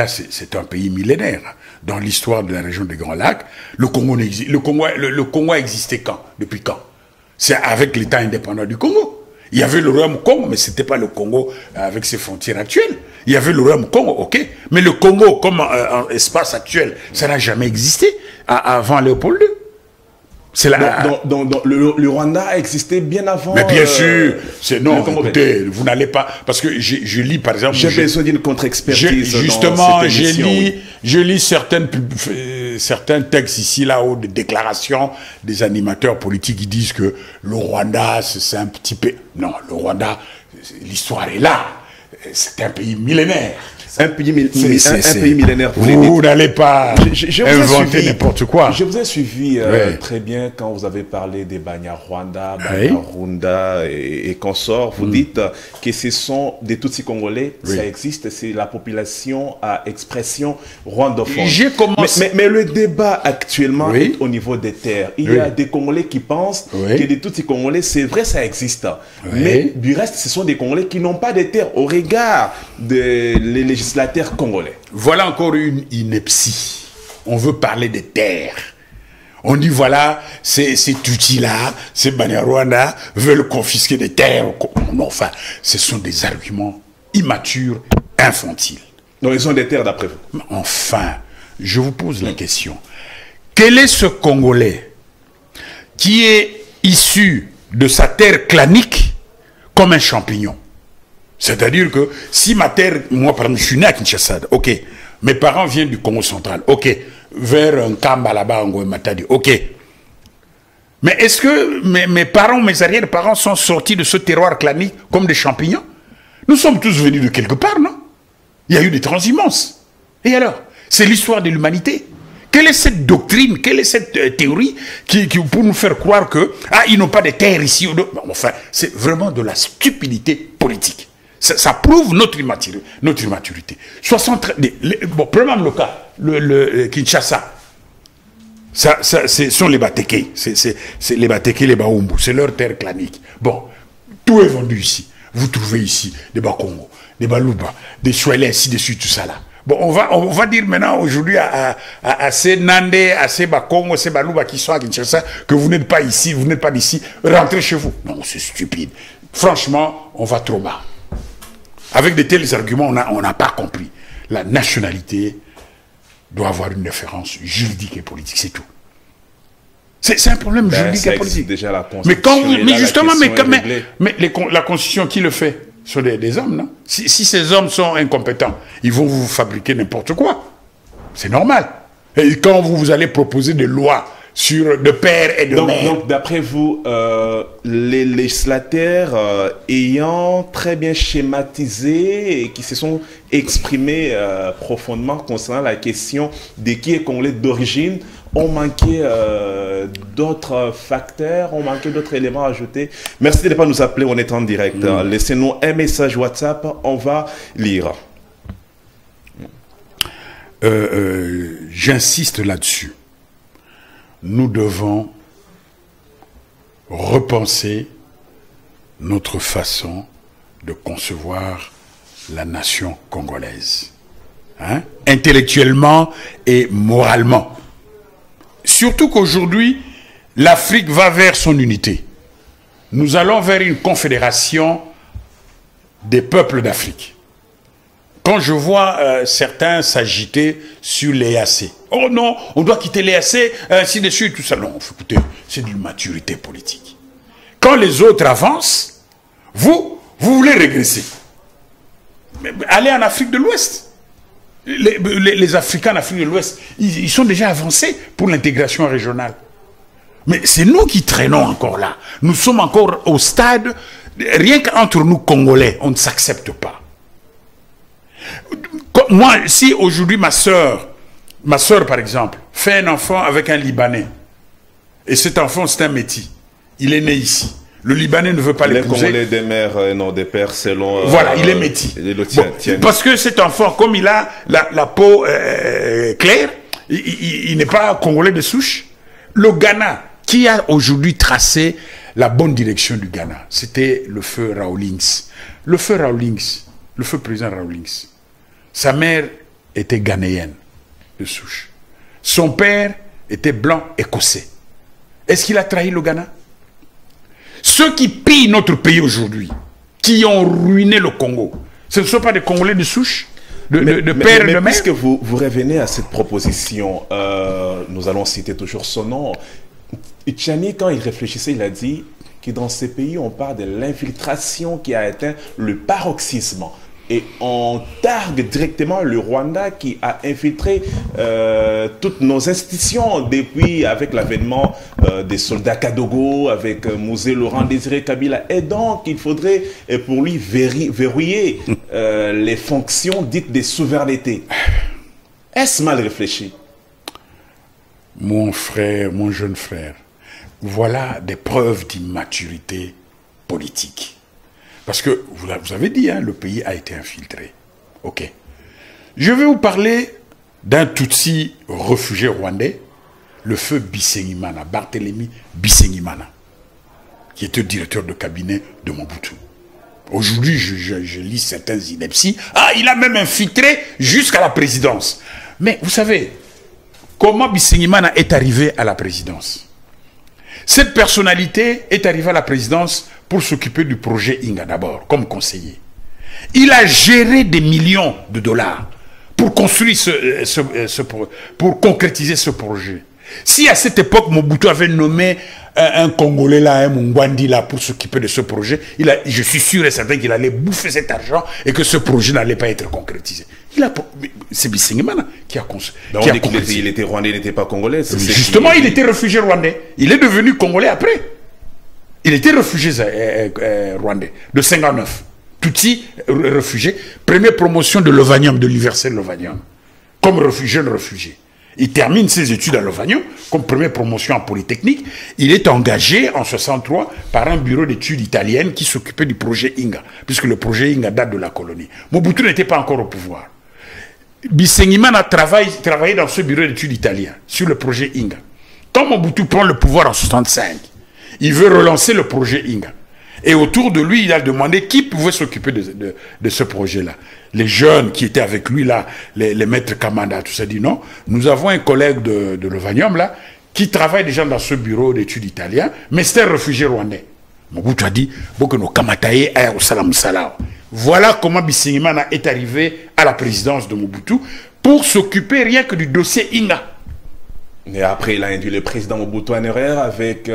c'est un pays millénaire. Dans l'histoire de la région des Grands Lacs, le Congo a existé quand? Depuis quand? C'est avec l'État indépendant du Congo. Il y avait le Royaume Congo, mais ce n'était pas le Congo avec ses frontières actuelles. Il y avait le Royaume Congo, ok. Mais le Congo, comme espace actuel, ça n'a jamais existé avant Léopold II. Le Rwanda a existé bien avant. Mais bien sûr, non, écoutez, vous n'allez pas, parce que je lis par exemple. J'ai besoin d'une contre-expertise. Justement, je lis certains textes ici, là, haut, des déclarations des animateurs politiques qui disent que le Rwanda, c'est un petit peu. Non, le Rwanda, l'histoire est là. C'est un pays millénaire. Un pays millénaire. Vous n'allez pas inventer n'importe quoi. Je vous ai suivi très bien quand vous avez parlé des Banyarwanda, Banyarwanda et consorts. Vous dites que ce sont des Tutsis congolais, ça existe, c'est la population à expression rwandophone. Mais le débat actuellement est au niveau des terres. Il y a des Congolais qui pensent que des Tutsis congolais, c'est vrai, ça existe. Mais du reste, ce sont des Congolais qui n'ont pas de terres au regard des législateurs congolais. Voilà encore une ineptie. On veut parler des terres. On dit voilà, ces Tutsis-là, ces Banyarwanda veulent confisquer des terres. Non, enfin, ce sont des arguments immatures, infantiles. Donc ils ont des terres d'après vous. Enfin, je vous pose la question. Quel est ce Congolais qui est issu de sa terre clanique comme un champignon? C'est-à-dire que si ma terre, moi par exemple, je suis né à Kinshasa, ok, mes parents viennent du Congo central, ok, vers un Kamba là-bas, en Matadi, ok. Mais est-ce que mes parents, mes arrière-parents sont sortis de ce terroir clanique comme des champignons? Nous sommes tous venus de quelque part, non? Il y a eu des transhumances. Et alors? C'est l'histoire de l'humanité. Quelle est cette doctrine, quelle est cette théorie qui pour nous faire croire que, ils n'ont pas de terre ici? Enfin, c'est vraiment de la stupidité politique. Ça prouve notre immaturité. 73, bon, prenons le cas, le Kinshasa. Ce sont les Bateke. C'est les Bateke, les Baumbu. C'est leur terre clanique. Bon, tout est vendu ici. Vous trouvez ici des Bakongo, des Baluba, des Chouelais, ainsi de suite, tout ça là. Bon, on va dire maintenant aujourd'hui à ces Nandais, à ces Bakongo, ces Balouba qui sont à Kinshasa, que vous n'êtes pas ici, vous n'êtes pas d'ici, rentrez chez vous. Non, c'est stupide. Franchement, on va trop bas. Avec de tels arguments, on n'a pas compris. La nationalité doit avoir une référence juridique et politique, c'est tout. C'est un problème juridique et politique. Déjà la mais justement, la Constitution, qui le fait? Ce sont des hommes, non? Si ces hommes sont incompétents, ils vont vous fabriquer n'importe quoi. C'est normal. Et quand vous allez proposer des lois sur de père et de mère... Donc, d'après vous, les législateurs ayant très bien schématisé et qui se sont exprimés profondément concernant la question de qui est congolais d'origine, ont manqué d'autres facteurs, ont manqué d'autres éléments à ajouter. Merci de ne pas nous appeler, on est en direct. Laissez-nous un message WhatsApp, on va lire. J'insiste là-dessus. Nous devons repenser notre façon de concevoir la nation congolaise. Hein? Intellectuellement et moralement. Surtout qu'aujourd'hui, l'Afrique va vers son unité. Nous allons vers une confédération des peuples d'Afrique. Quand je vois certains s'agiter sur l'EAC, oh non, on doit quitter l'EAC, ainsi de suite, tout ça. Non, écoutez, c'est d'une maturité politique. Quand les autres avancent, vous voulez régresser. Mais allez en Afrique de l'Ouest. Les Africains en Afrique de l'Ouest, ils sont déjà avancés pour l'intégration régionale. Mais c'est nous qui traînons encore là. Nous sommes encore au stade, rien qu'entre nous Congolais, on ne s'accepte pas. Moi, si aujourd'hui ma soeur par exemple, fait un enfant avec un Libanais, et cet enfant c'est un Métis, il est né ici. Le Libanais ne veut pas l'épouser. Les Congolais des mères, non des pères selon... voilà, il est Métis. Parce que cet enfant, comme il a la peau claire, il n'est pas Congolais de souche. Le Ghana, qui a aujourd'hui tracé la bonne direction du Ghana, c'était le feu Rawlings. Le feu président Rawlings, sa mère était ghanéenne de souche. Son père était blanc écossais. Est-ce qu'il a trahi le Ghana? Ceux qui pillent notre pays aujourd'hui, qui ont ruiné le Congo, ce ne sont pas des Congolais de souche, de père et de mère? Puisque vous revenez à cette proposition, nous allons citer toujours son nom. Tchani, quand il réfléchissait, il a dit que dans ces pays, on parle de l'infiltration qui a atteint le paroxysme. Et on targue directement le Rwanda qui a infiltré toutes nos institutions depuis avec l'avènement des soldats Kadogo, avec Mouzé Laurent Désiré Kabila. Et donc, il faudrait pour lui verrouiller les fonctions dites de souveraineté. Est-ce mal réfléchi? Mon frère, mon jeune frère, voilà des preuves d'immaturité politique. Parce que, vous avez dit, hein, le pays a été infiltré. Ok. Je vais vous parler d'un Tutsi réfugié rwandais, le feu Bisengimana, Barthélemy Bisengimana, qui était directeur de cabinet de Mobutu. Aujourd'hui, je lis certains inepties. Ah, il a même infiltré jusqu'à la présidence. Mais vous savez, comment Bisengimana est arrivé à la présidence? Cette personnalité est arrivée à la présidence pour s'occuper du projet Inga d'abord, comme conseiller. Il a géré des millions de dollars pour construire pour concrétiser ce projet. Si à cette époque, Mobutu avait nommé un Congolais là, un Mungwandi là, pour s'occuper de ce projet, je suis sûr et certain qu'il allait bouffer cet argent et que ce projet n'allait pas être concrétisé. C'est Bisengimana qui a construit. Il était rwandais, il n'était pas congolais. Justement, il était réfugié rwandais. Il est devenu congolais après. Il était réfugié rwandais, de 59. Tutsi, réfugié. Première promotion de l'Ovanium, de l'université de l'Ovanium. Comme jeune réfugié. Il termine ses études à l'Ovanium, comme première promotion en Polytechnique. Il est engagé en 63 par un bureau d'études italienne qui s'occupait du projet Inga, puisque le projet Inga date de la colonie. Mobutu n'était pas encore au pouvoir. Bisengimana a travaillé dans ce bureau d'études italien, sur le projet Inga. Quand Mobutu prend le pouvoir en 65, il veut relancer le projet Inga. Et autour de lui, il a demandé qui pouvait s'occuper de ce projet-là. les jeunes qui étaient avec lui là, les maîtres Kamanda, tout ça, dit non, nous avons un collègue de l'Ovanium là, qui travaille déjà dans ce bureau d'études italien, mais c'est un réfugié rwandais. Mobutu a dit, Bokono Kamataye au Salam Salam. Voilà comment Bisingimana est arrivé à la présidence de Mobutu pour s'occuper rien que du dossier Inga. Et après, il a induit le président Mobutu en erreur avec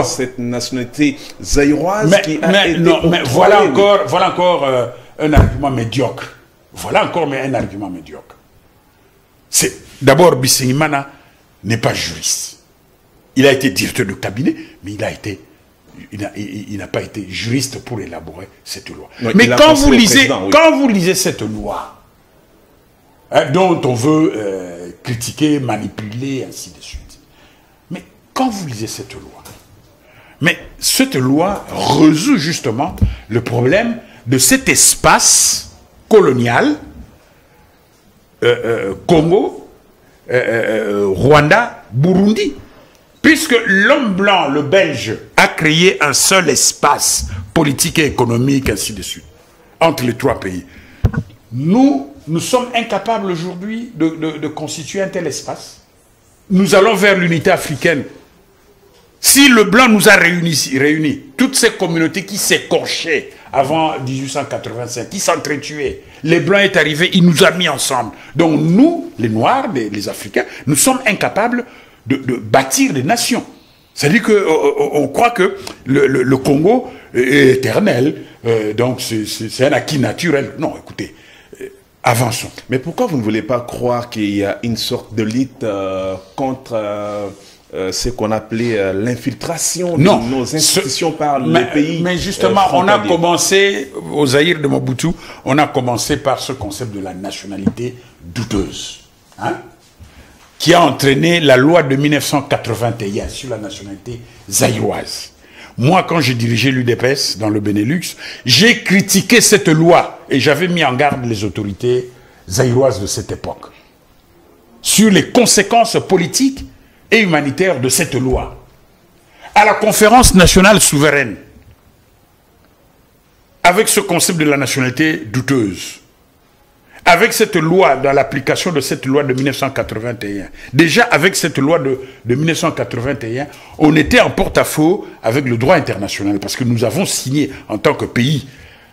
cette nationalité zaïroise qui a été mais voilà encore un argument médiocre. Voilà encore un argument médiocre. D'abord, Bisingimana n'est pas juriste. Il a été directeur de cabinet, mais il n'a pas été juriste pour élaborer cette loi. Oui, mais quand vous lisez cette loi, hein, dont on veut critiquer, manipuler, ainsi de suite, mais quand vous lisez cette loi résout justement le problème de cet espace colonial, Congo, Rwanda, Burundi. Puisque l'homme blanc, le Belge, a créé un seul espace politique et économique, ainsi de suite, entre les trois pays. Nous sommes incapables aujourd'hui de constituer un tel espace. Nous allons vers l'unité africaine. Si le blanc nous a réunis, toutes ces communautés qui s'écorchaient avant 1885, qui s'entretuaient, les blancs est arrivé, il nous a mis ensemble. Donc nous, les Noirs, les Africains, nous sommes incapables de bâtir des nations. C'est-à-dire qu'on croit que le Congo est éternel, donc c'est un acquis naturel. Non, écoutez, avançons. Mais pourquoi vous ne voulez pas croire qu'il y a une sorte de lutte contre ce qu'on appelait l'infiltration de nos institutions par les pays? Mais justement, on a commencé, au Zaïre de Mobutu, on a commencé par ce concept de la nationalité douteuse. Hein? Qui a entraîné la loi de 1981 sur la nationalité zaïroise. Moi, quand j'ai dirigé l'UDPS dans le Benelux, j'ai critiqué cette loi et j'avais mis en garde les autorités zaïroises de cette époque sur les conséquences politiques et humanitaires de cette loi. À la conférence nationale souveraine, avec ce concept de la nationalité douteuse, avec cette loi, dans l'application de cette loi de 1981, déjà avec cette loi de 1981, on était en porte-à-faux avec le droit international, parce que nous avons signé en tant que pays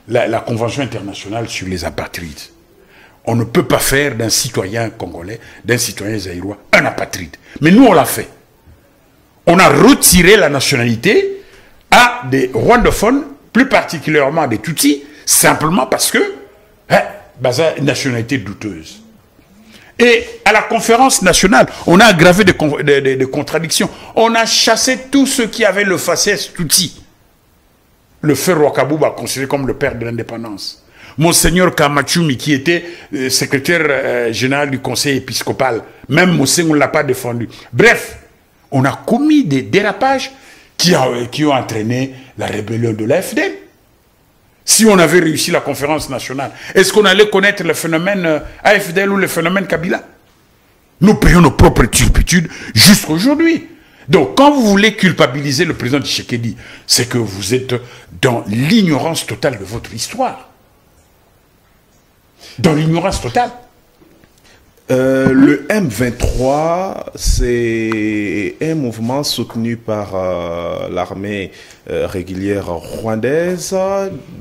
la Convention internationale sur les apatrides. On ne peut pas faire d'un citoyen congolais, d'un citoyen zaïrois, un apatride. Mais nous, on l'a fait. On a retiré la nationalité à des rwandophones, plus particulièrement à des Tutsis, simplement parce que... une nationalité douteuse. Et à la conférence nationale, on a aggravé des contradictions. On a chassé tous ceux qui avaient le faciès Tutsi. Le frère Rwakabuba, considéré comme le père de l'indépendance. Monseigneur Kamachumi, qui était secrétaire général du conseil épiscopal. Même Monseigneur ne l'a pas défendu. Bref, on a commis des dérapages qui ont entraîné la rébellion de l'AFD. Si on avait réussi la conférence nationale, est-ce qu'on allait connaître le phénomène AFDL ou le phénomène Kabila? Nous payons nos propres turpitudes jusqu'aujourd'hui. Donc, quand vous voulez culpabiliser le président Tshisekedi, c'est que vous êtes dans l'ignorance totale de votre histoire. Dans l'ignorance totale. Le M23, c'est un mouvement soutenu par l'armée régulière rwandaise.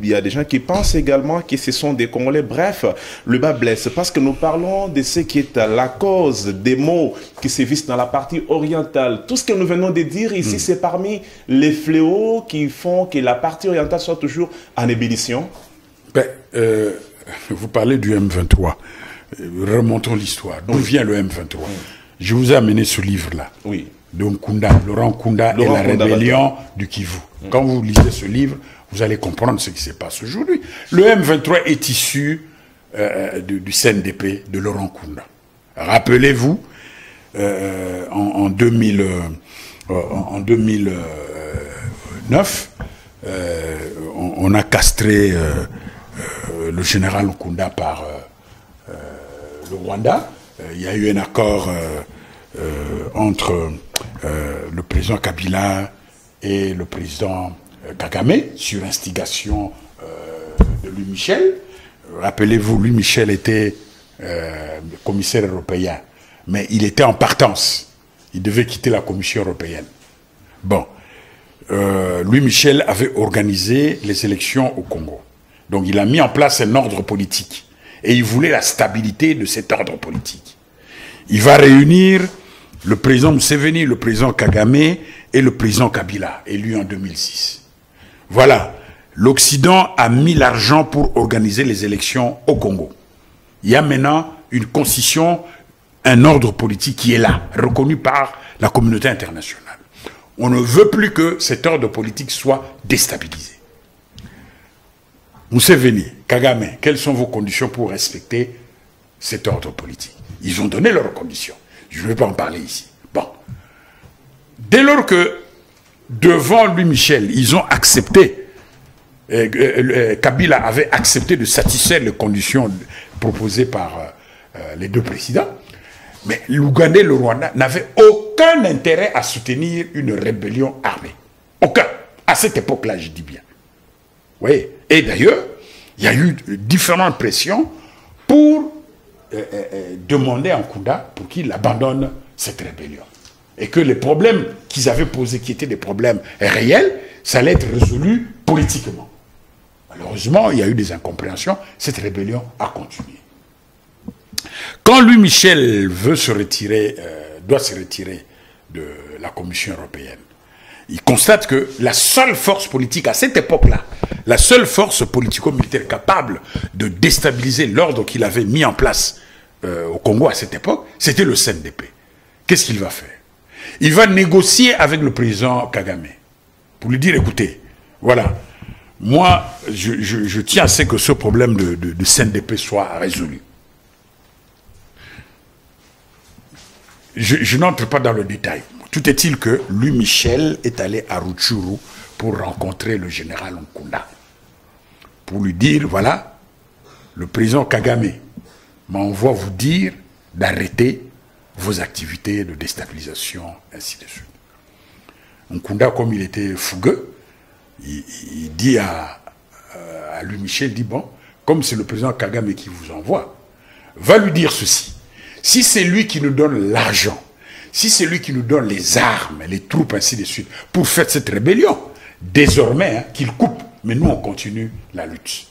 Il y a des gens qui pensent également que ce sont des Congolais. Bref, le bas blesse parce que nous parlons de ce qui est la cause des maux qui sévissent dans la partie orientale. Tout ce que nous venons de dire ici, c'est parmi les fléaux qui font que la partie orientale soit toujours en ébullition. Vous parlez du M23. Remontons l'histoire. D'où vient le M23? Je vous ai amené ce livre-là. Oui. De Laurent Nkunda et la rébellion du Kivu. Quand vous lisez ce livre, vous allez comprendre ce qui se passe aujourd'hui. Le M23 est issu du CNDP de Laurent Nkunda. Rappelez-vous, en 2009, on a castré le général Nkunda par le Rwanda. Il y a eu un accord entre le président Kabila et le président Kagame sur instigation de Louis Michel. rappelez-vous, Louis Michel était commissaire européen, mais il était en partance. Il devait quitter la Commission européenne. Bon, Louis Michel avait organisé les élections au Congo. Donc il a mis en place un ordre politique. Et il voulait la stabilité de cet ordre politique. Il va réunir le président Museveni, le président Kagame et le président Kabila, élu en 2006. Voilà, l'Occident a mis l'argent pour organiser les élections au Congo. Il y a maintenant une constitution, un ordre politique qui est là, reconnu par la communauté internationale. On ne veut plus que cet ordre politique soit déstabilisé. Museveni, Kagame, quelles sont vos conditions pour respecter cet ordre politique? Ils ont donné leurs conditions. Je ne vais pas en parler ici. Bon. Dès lors que, devant Louis Michel, ils ont accepté, Kabila avait accepté de satisfaire les conditions proposées par les deux présidents, mais l'Ouganda et le Rwanda n'avaient aucun intérêt à soutenir une rébellion armée. Aucun. À cette époque-là, je dis bien. Oui. Et d'ailleurs, il y a eu différentes pressions pour demander à Nkunda pour qu'il abandonne cette rébellion. Et que les problèmes qu'ils avaient posés, qui étaient des problèmes réels, ça allait être résolu politiquement. Malheureusement, il y a eu des incompréhensions. Cette rébellion a continué. Quand Louis Michel veut se retirer, doit se retirer de la Commission européenne, il constate que la seule force politique à cette époque-là, la seule force politico-militaire capable de déstabiliser l'ordre qu'il avait mis en place au Congo à cette époque, c'était le CNDP. Qu'est-ce qu'il va faire? Il va négocier avec le président Kagame pour lui dire, écoutez, voilà, moi, je tiens à ce que ce problème de CNDP soit résolu. Je n'entre pas dans le détail. Tout est-il que Louis Michel est allé à Rutshuru pour rencontrer le général Nkunda. Pour lui dire, voilà, le président Kagame m'envoie vous dire d'arrêter vos activités de déstabilisation, ainsi de suite. Nkunda, comme il était fougueux, il dit à Louis Michel, dit, bon, comme c'est le président Kagame qui vous envoie, va lui dire ceci. Si c'est lui qui nous donne l'argent, si c'est lui qui nous donne les armes, les troupes, ainsi de suite, pour faire cette rébellion, désormais, hein, qu'il coupe, mais nous, on continue la lutte.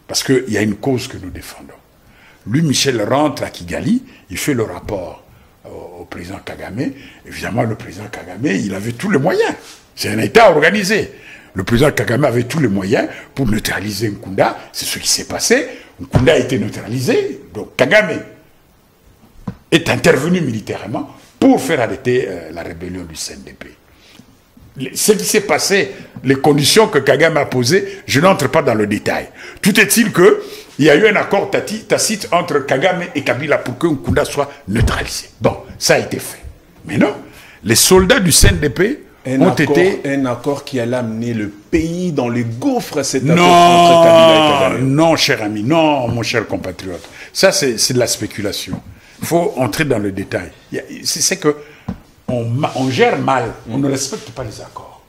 Parce qu'il y a une cause que nous défendons. Lui, Michel rentre à Kigali, il fait le rapport au président Kagame. Évidemment, le président Kagame, il avait tous les moyens. C'est un État organisé. Le président Kagame avait tous les moyens pour neutraliser Nkunda. C'est ce qui s'est passé. Nkunda a été neutralisé. Donc Kagame est intervenu militairement pour faire arrêter la rébellion du CNDP. Ce qui s'est passé, les conditions que Kagame a posées, je n'entre pas dans le détail. Tout est-il qu'il y a eu un accord tacite entre Kagame et Kabila pour que Nkunda soit neutralisé. Bon, ça a été fait. Mais non, les soldats du CNDP ont été... Un accord qui allait amener le pays dans les gouffres, cet accord entre Kabila et Kagame. Non, cher ami, non, mon cher compatriote. Ça, c'est de la spéculation. Il faut entrer dans le détail. C'est que on gère mal, on ne respecte pas les accords.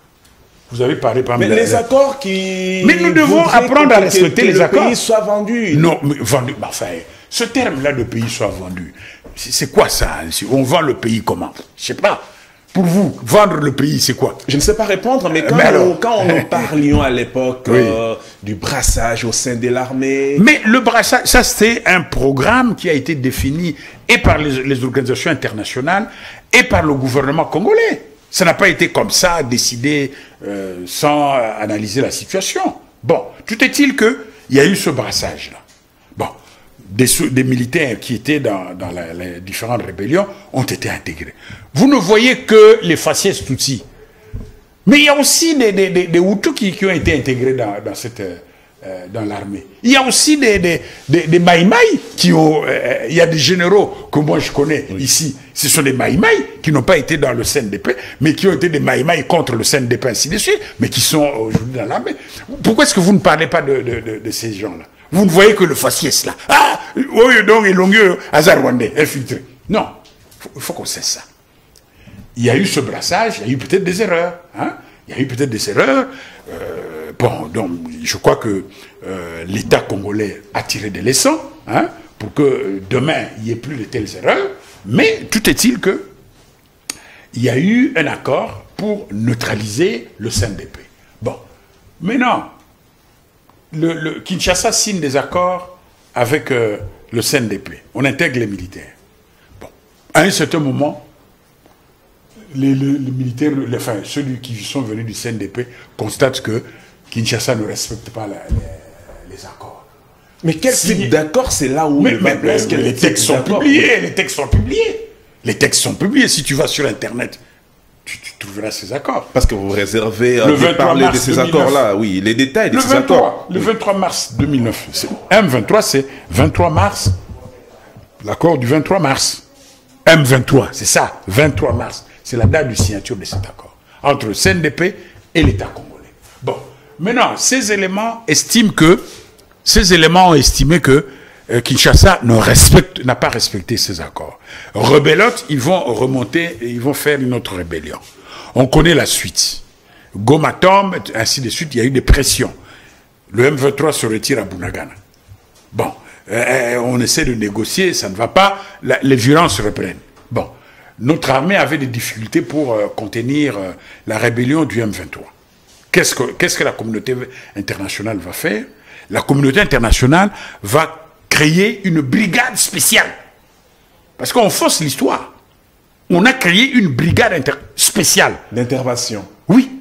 Vous avez parlé par mais les accords qui... Mais nous devons apprendre à respecter les accords. Que le pays soit vendu. Non, mais vendu, enfin, ce terme-là de pays soit vendu, c'est quoi ça? On vend le pays comment? Je sais pas. Pour vous, vendre le pays, c'est quoi? Je ne sais pas répondre, mais quand nous parlions à l'époque du brassage au sein de l'armée... Mais le brassage, ça c'était un programme qui a été défini et par les organisations internationales et par le gouvernement congolais. Ça n'a pas été comme ça, décidé sans analyser la situation. Bon, tout est-il qu'il y a eu ce brassage-là. Bon, des militaires qui étaient dans les différentes rébellions ont été intégrés. Vous ne voyez que les faciès Tutsis. Mais il y a aussi des Hutus qui ont été intégrés dans l'armée. Il y a aussi des Maïmaï qui ont... il y a des généraux que moi je connais ici. Ce sont des Maïmaï qui n'ont pas été dans le CNDP, mais qui ont été des Maïmaï contre le CNDP, ainsi de suite, mais qui sont aujourd'hui dans l'armée. Pourquoi est-ce que vous ne parlez pas de ces gens-là? Vous ne voyez que le faciès là. Ah, oui, donc il longueur Azarwandais, infiltré. Non, il faut qu'on cesse ça. Il y a eu ce brassage, il y a eu peut-être des erreurs. Hein? Il y a eu peut-être des erreurs. bon, donc, je crois que l'État congolais a tiré des leçons, hein, pour que demain, il n'y ait plus de telles erreurs. Mais tout est-il que il y a eu un accord pour neutraliser le CNDP. Bon, maintenant, le Kinshasa signe des accords avec le CNDP. On intègre les militaires. Bon, à un certain moment, les militaires, enfin, ceux qui sont venus du CNDP, constatent que Kinshasa ne respecte pas les accords. Mais quel type d'accord, c'est là où... les textes sont publiés, les textes sont publiés. Les textes sont publiés. Si tu vas sur Internet, tu trouveras ces accords. Parce que vous réservez de parler de ces accords-là, oui, les détails de ces accords. Le 23 mars 2009, M23, c'est 23 mars, l'accord du 23 mars. M23, c'est ça, 23 mars. C'est la date de signature de cet accord entre le CNDP et l'État congolais. Bon, maintenant, ces éléments ont estimé que Kinshasa n'a pas respecté ces accords. Rebellote, ils vont remonter et ils vont faire une autre rébellion. On connaît la suite. Goma tombe, ainsi de suite, il y a eu des pressions. Le M23 se retire à Bunagana. Bon, on essaie de négocier, ça ne va pas, les violences reprennent. Bon, notre armée avait des difficultés pour contenir la rébellion du M23. Qu'est-ce que la communauté internationale va faire? La communauté internationale va créer une brigade spéciale. Parce qu'on fausse l'histoire. On a créé une brigade spéciale. D'intervention. Oui.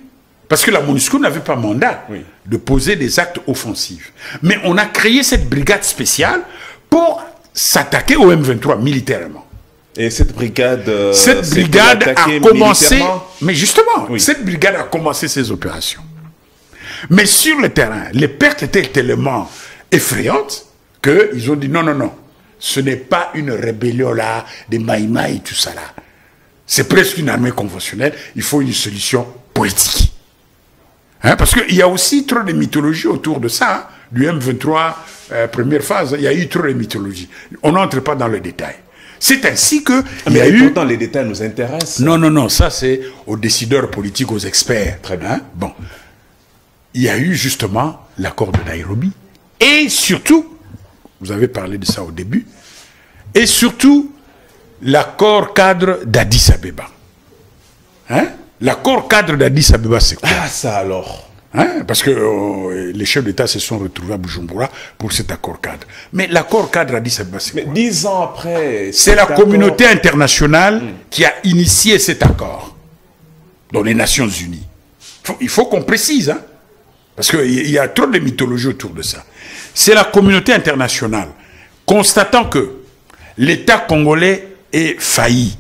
Parce que la MONUSCO n'avait pas mandat de poser des actes offensifs. Mais on a créé cette brigade spéciale pour s'attaquer au M23 militairement. Et cette brigade a commencé... Mais justement, cette brigade a commencé ses opérations. Mais sur le terrain, les pertes étaient tellement effrayantes qu'ils ont dit non, non, non, ce n'est pas une rébellion là, des maïmaï, tout ça là. C'est presque une armée conventionnelle, il faut une solution politique. Hein, parce qu'il y a aussi trop de mythologie autour de ça, hein, du M23, première phase, il y a eu trop de mythologie. On n'entre pas dans le détail. C'est ainsi que... Mais pourtant, les détails nous intéressent. Non, non, non, ça c'est aux décideurs politiques, aux experts. Très bien. Hein? Bon. Il y a eu justement l'accord de Nairobi. Et surtout, vous avez parlé de ça au début, et surtout, l'accord cadre d'Addis Abeba. Hein? L'accord cadre d'Addis Abeba, c'est quoi? Ah, ça alors. Hein? Parce que les chefs d'État se sont retrouvés à Bujumbura pour cet accord cadre. Mais l'accord cadre d'Addis Abeba, c'est quoi? 10 ans après... C'est la communauté internationale qui a initié cet accord dans les Nations Unies. Il faut qu'on précise, hein? Parce qu'il y a trop de mythologie autour de ça. C'est la communauté internationale, constatant que l'État congolais est failli.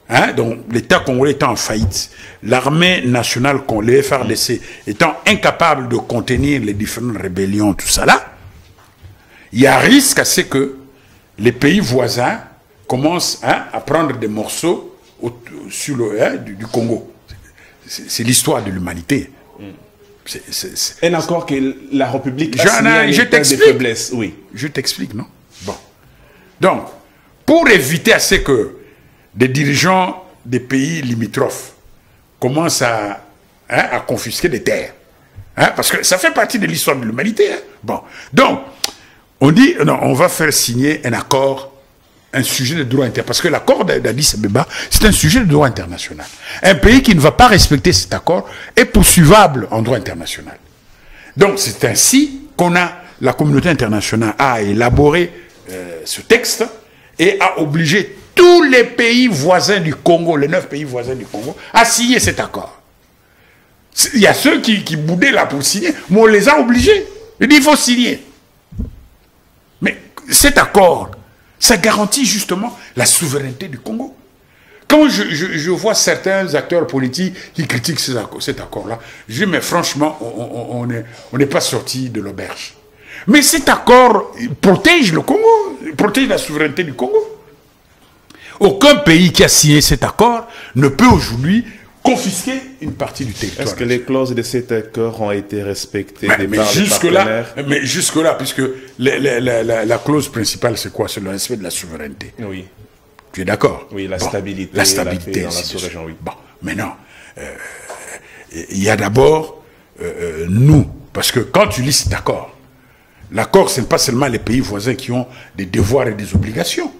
Hein? Donc, l'État congolais étant en faillite, l'armée nationale, les FARDC, étant incapable de contenir les différentes rébellions, tout ça là, il y a risque à ce que les pays voisins commencent à prendre des morceaux sur du Congo. C'est l'histoire de l'humanité. Un accord que la République a signé à l'état de faiblesse. Oui. Je t'explique, non? Bon. Donc, pour éviter à ce que des dirigeants des pays limitrophes commencent à confisquer des terres, hein, parce que ça fait partie de l'histoire de l'humanité. Hein. Bon. Donc, on dit, non, on va faire signer un accord, un sujet de droit international. Parce que l'accord d'Addis Abeba, c'est un sujet de droit international. Un pays qui ne va pas respecter cet accord est poursuivable en droit international. Donc c'est ainsi qu'on a, la communauté internationale a élaboré ce texte et a obligé tous les pays voisins du Congo, les 9 pays voisins du Congo, à signer cet accord. Il y a ceux qui boudaient là pour signer, mais on les a obligés. Il dit il faut signer. Mais cet accord, ça garantit justement la souveraineté du Congo. Quand je vois certains acteurs politiques qui critiquent cet accord-là, je dis, mais franchement, on n'est pas sorti de l'auberge. Mais cet accord protège le Congo, protège la souveraineté du Congo. Aucun pays qui a signé cet accord ne peut aujourd'hui confisquer une partie du territoire. Est-ce que les clauses de cet accord ont été respectées par les partenaires? Mais jusque-là, puisque la clause principale, c'est quoi? C'est le respect de la souveraineté. Oui. Tu es d'accord? Oui, la stabilité. La stabilité dans la sous-région, oui. Bon, maintenant, il y a d'abord nous, parce que quand tu lis cet accord, l'accord, ce n'est pas seulement les pays voisins qui ont des devoirs et des obligations,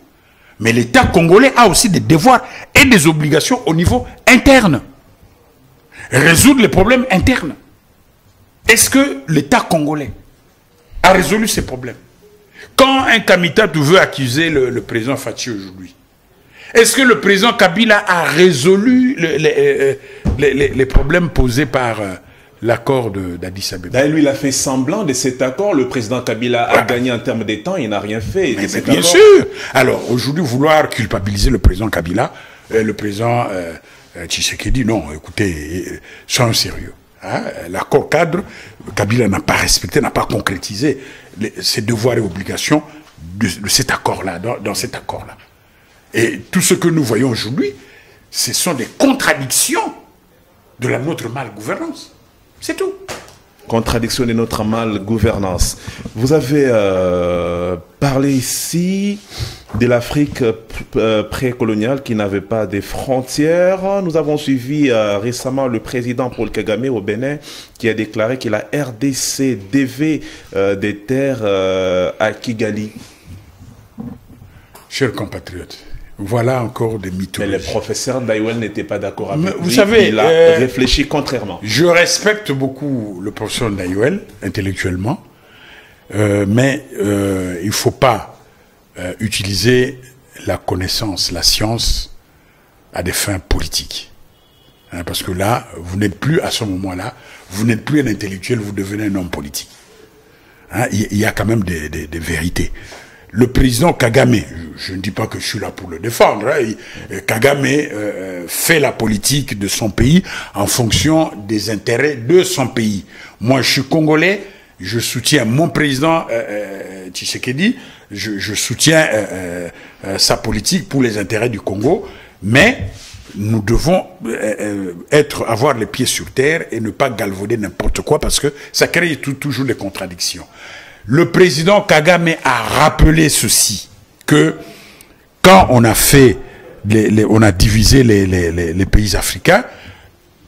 mais l'État congolais a aussi des devoirs et des obligations au niveau interne. Résoudre les problèmes internes. Est-ce que l'État congolais a résolu ces problèmes? Quand un Kamita veut accuser le président Fachi aujourd'hui, est-ce que le président Kabila a résolu les problèmes posés par l'accord d'Addis Abeba? Lui, il a fait semblant de cet accord. Le président Kabila a gagné en termes de temps, il n'a rien fait. Mais bien sûr. Alors, aujourd'hui, vouloir culpabiliser le président Kabila, le président Tshisekedi, non, écoutez, soyons sérieux. Hein? L'accord cadre, Kabila n'a pas respecté, n'a pas concrétisé ses devoirs et obligations de cet accord-là, dans cet accord-là. Et tout ce que nous voyons aujourd'hui, ce sont des contradictions de notre malgouvernance. C'est tout. Contradiction de notre malgouvernance. Vous avez parlé ici de l'Afrique précoloniale qui n'avait pas de frontières. Nous avons suivi récemment le président Paul Kagame au Bénin qui a déclaré que la RDC devait des terres à Kigali. Chers compatriotes, voilà encore des mythologies. Mais le professeur Daiwel n'était pas d'accord avec lui. Vous savez, il a réfléchi contrairement. Je respecte beaucoup le professeur Daiwel, intellectuellement, mais il ne faut pas utiliser la connaissance, la science, à des fins politiques. Hein, parce que là, vous n'êtes plus, à ce moment-là, vous n'êtes plus un intellectuel, vous devenez un homme politique. Hein, il y a quand même des vérités. Le président Kagame, je ne dis pas que je suis là pour le défendre, hein, Kagame fait la politique de son pays en fonction des intérêts de son pays. Moi, je suis congolais, je soutiens mon président Tshisekedi, je soutiens sa politique pour les intérêts du Congo, mais nous devons avoir les pieds sur terre et ne pas galvauder n'importe quoi parce que ça crée toujours des contradictions. Le président Kagame a rappelé ceci, que quand on a fait, on a divisé les pays africains,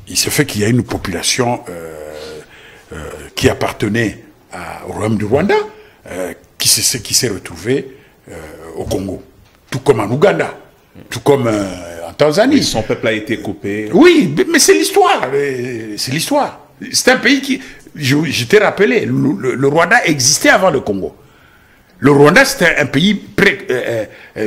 il se fait qu'il y a une population qui appartenait au royaume du Rwanda, qui s'est retrouvée au Congo, tout comme en Ouganda, tout comme en Tanzanie. Et son peuple a été coupé. Oui, mais c'est l'histoire, c'est l'histoire. C'est un pays qui... Je t'ai rappelé, le Rwanda existait avant le Congo. Le Rwanda, c'était un pays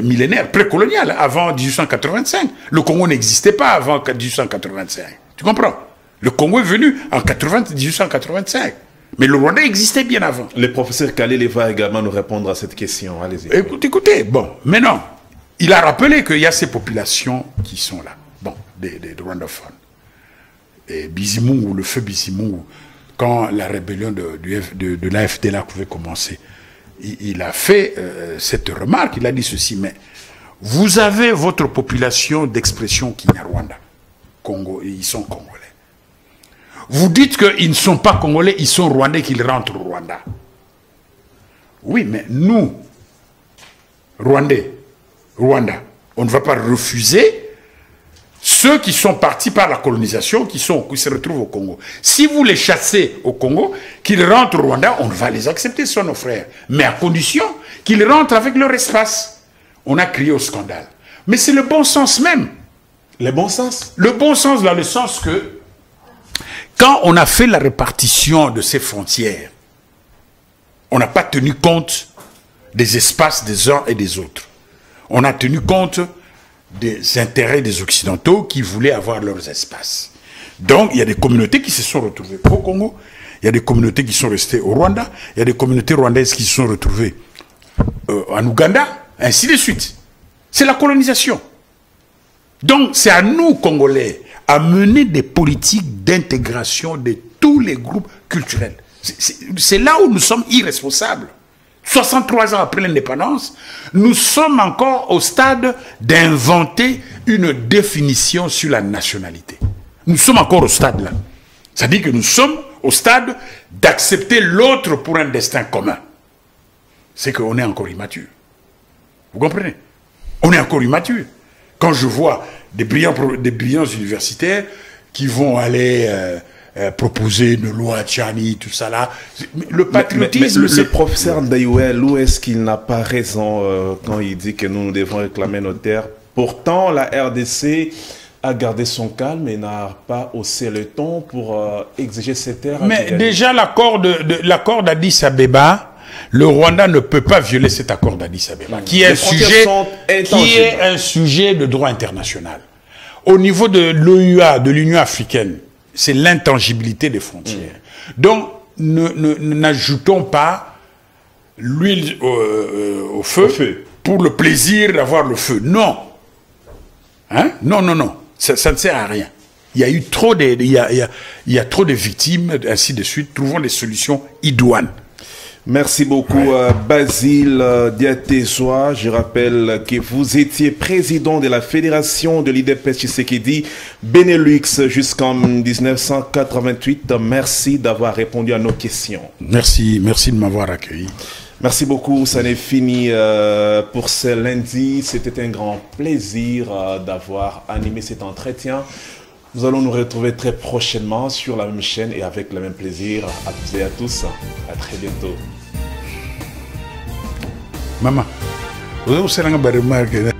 millénaire, précolonial, avant 1885. Le Congo n'existait pas avant 1885. Tu comprends? Le Congo est venu en 1885. Mais le Rwanda existait bien avant. Le professeur Kalele va également nous répondre à cette question. Allez-y. Écoutez, bon, maintenant, il a rappelé qu'il y a ces populations qui sont là. Bon, des Rwandophones. Et Bizimungu, le feu Bizimungu, quand la rébellion de l'AFDLA pouvait commencer, il a fait cette remarque, il a dit ceci, mais vous avez votre population d'expression Kinyarwanda, Congo, ils sont Congolais. Vous dites qu'ils ne sont pas Congolais, ils sont Rwandais, qu'ils rentrent au Rwanda. Oui, mais nous, Rwandais, Rwanda, on ne va pas refuser ceux qui sont partis par la colonisation, qui se retrouvent au Congo. Si vous les chassez au Congo, qu'ils rentrent au Rwanda, on va les accepter, ce sont nos frères. Mais à condition qu'ils rentrent avec leur espace. On a crié au scandale. Mais c'est le bon sens même. Le bon sens? Le bon sens dans le sens que, quand on a fait la répartition de ces frontières, on n'a pas tenu compte des espaces des uns et des autres. On a tenu compte des intérêts des Occidentaux qui voulaient avoir leurs espaces. Donc, il y a des communautés qui se sont retrouvées au Congo, il y a des communautés qui sont restées au Rwanda, il y a des communautés rwandaises qui se sont retrouvées en Ouganda, ainsi de suite. C'est la colonisation. Donc, c'est à nous, Congolais, à mener des politiques d'intégration de tous les groupes culturels. C'est là où nous sommes irresponsables. 63 ans après l'indépendance, nous sommes encore au stade d'inventer une définition sur la nationalité. Nous sommes encore au stade là. C'est-à-dire que nous sommes au stade d'accepter l'autre pour un destin commun. C'est qu'on est encore immature. Vous comprenez? On est encore immature. Quand je vois des brillants universitaires qui vont aller proposer une loi Tchani, tout ça là. Le patriotisme, mais le professeur Ndaïouel, où est-ce qu'il n'a pas raison quand il dit que nous devons réclamer nos terres? Pourtant, la RDC a gardé son calme et n'a pas haussé le ton pour exiger ses terres. Mais déjà, l'accord d'Addis Abeba, le Rwanda ne peut pas violer cet accord d'Addis Abeba, qui est un sujet de droit international. Au niveau de l'OUA, de l'Union africaine, c'est l'intangibilité des frontières. Donc, n'ajoutons pas l'huile au feu pour le plaisir d'avoir le feu. Non. Hein? Non, non, non. Ça ne sert à rien. Il y a eu trop il y a trop de victimes, ainsi de suite. Trouvons des solutions idoines. Merci beaucoup, Basile Diatesoa. Je rappelle que vous étiez président de la fédération de l'IDPS Tshisekedi Benelux jusqu'en 1988. Merci d'avoir répondu à nos questions. Merci de m'avoir accueilli. Merci beaucoup, ça n'est fini pour ce lundi. C'était un grand plaisir d'avoir animé cet entretien. Nous allons nous retrouver très prochainement sur la même chaîne et avec le même plaisir. À tous et à tous. À très bientôt. Maman, vous avez remarqué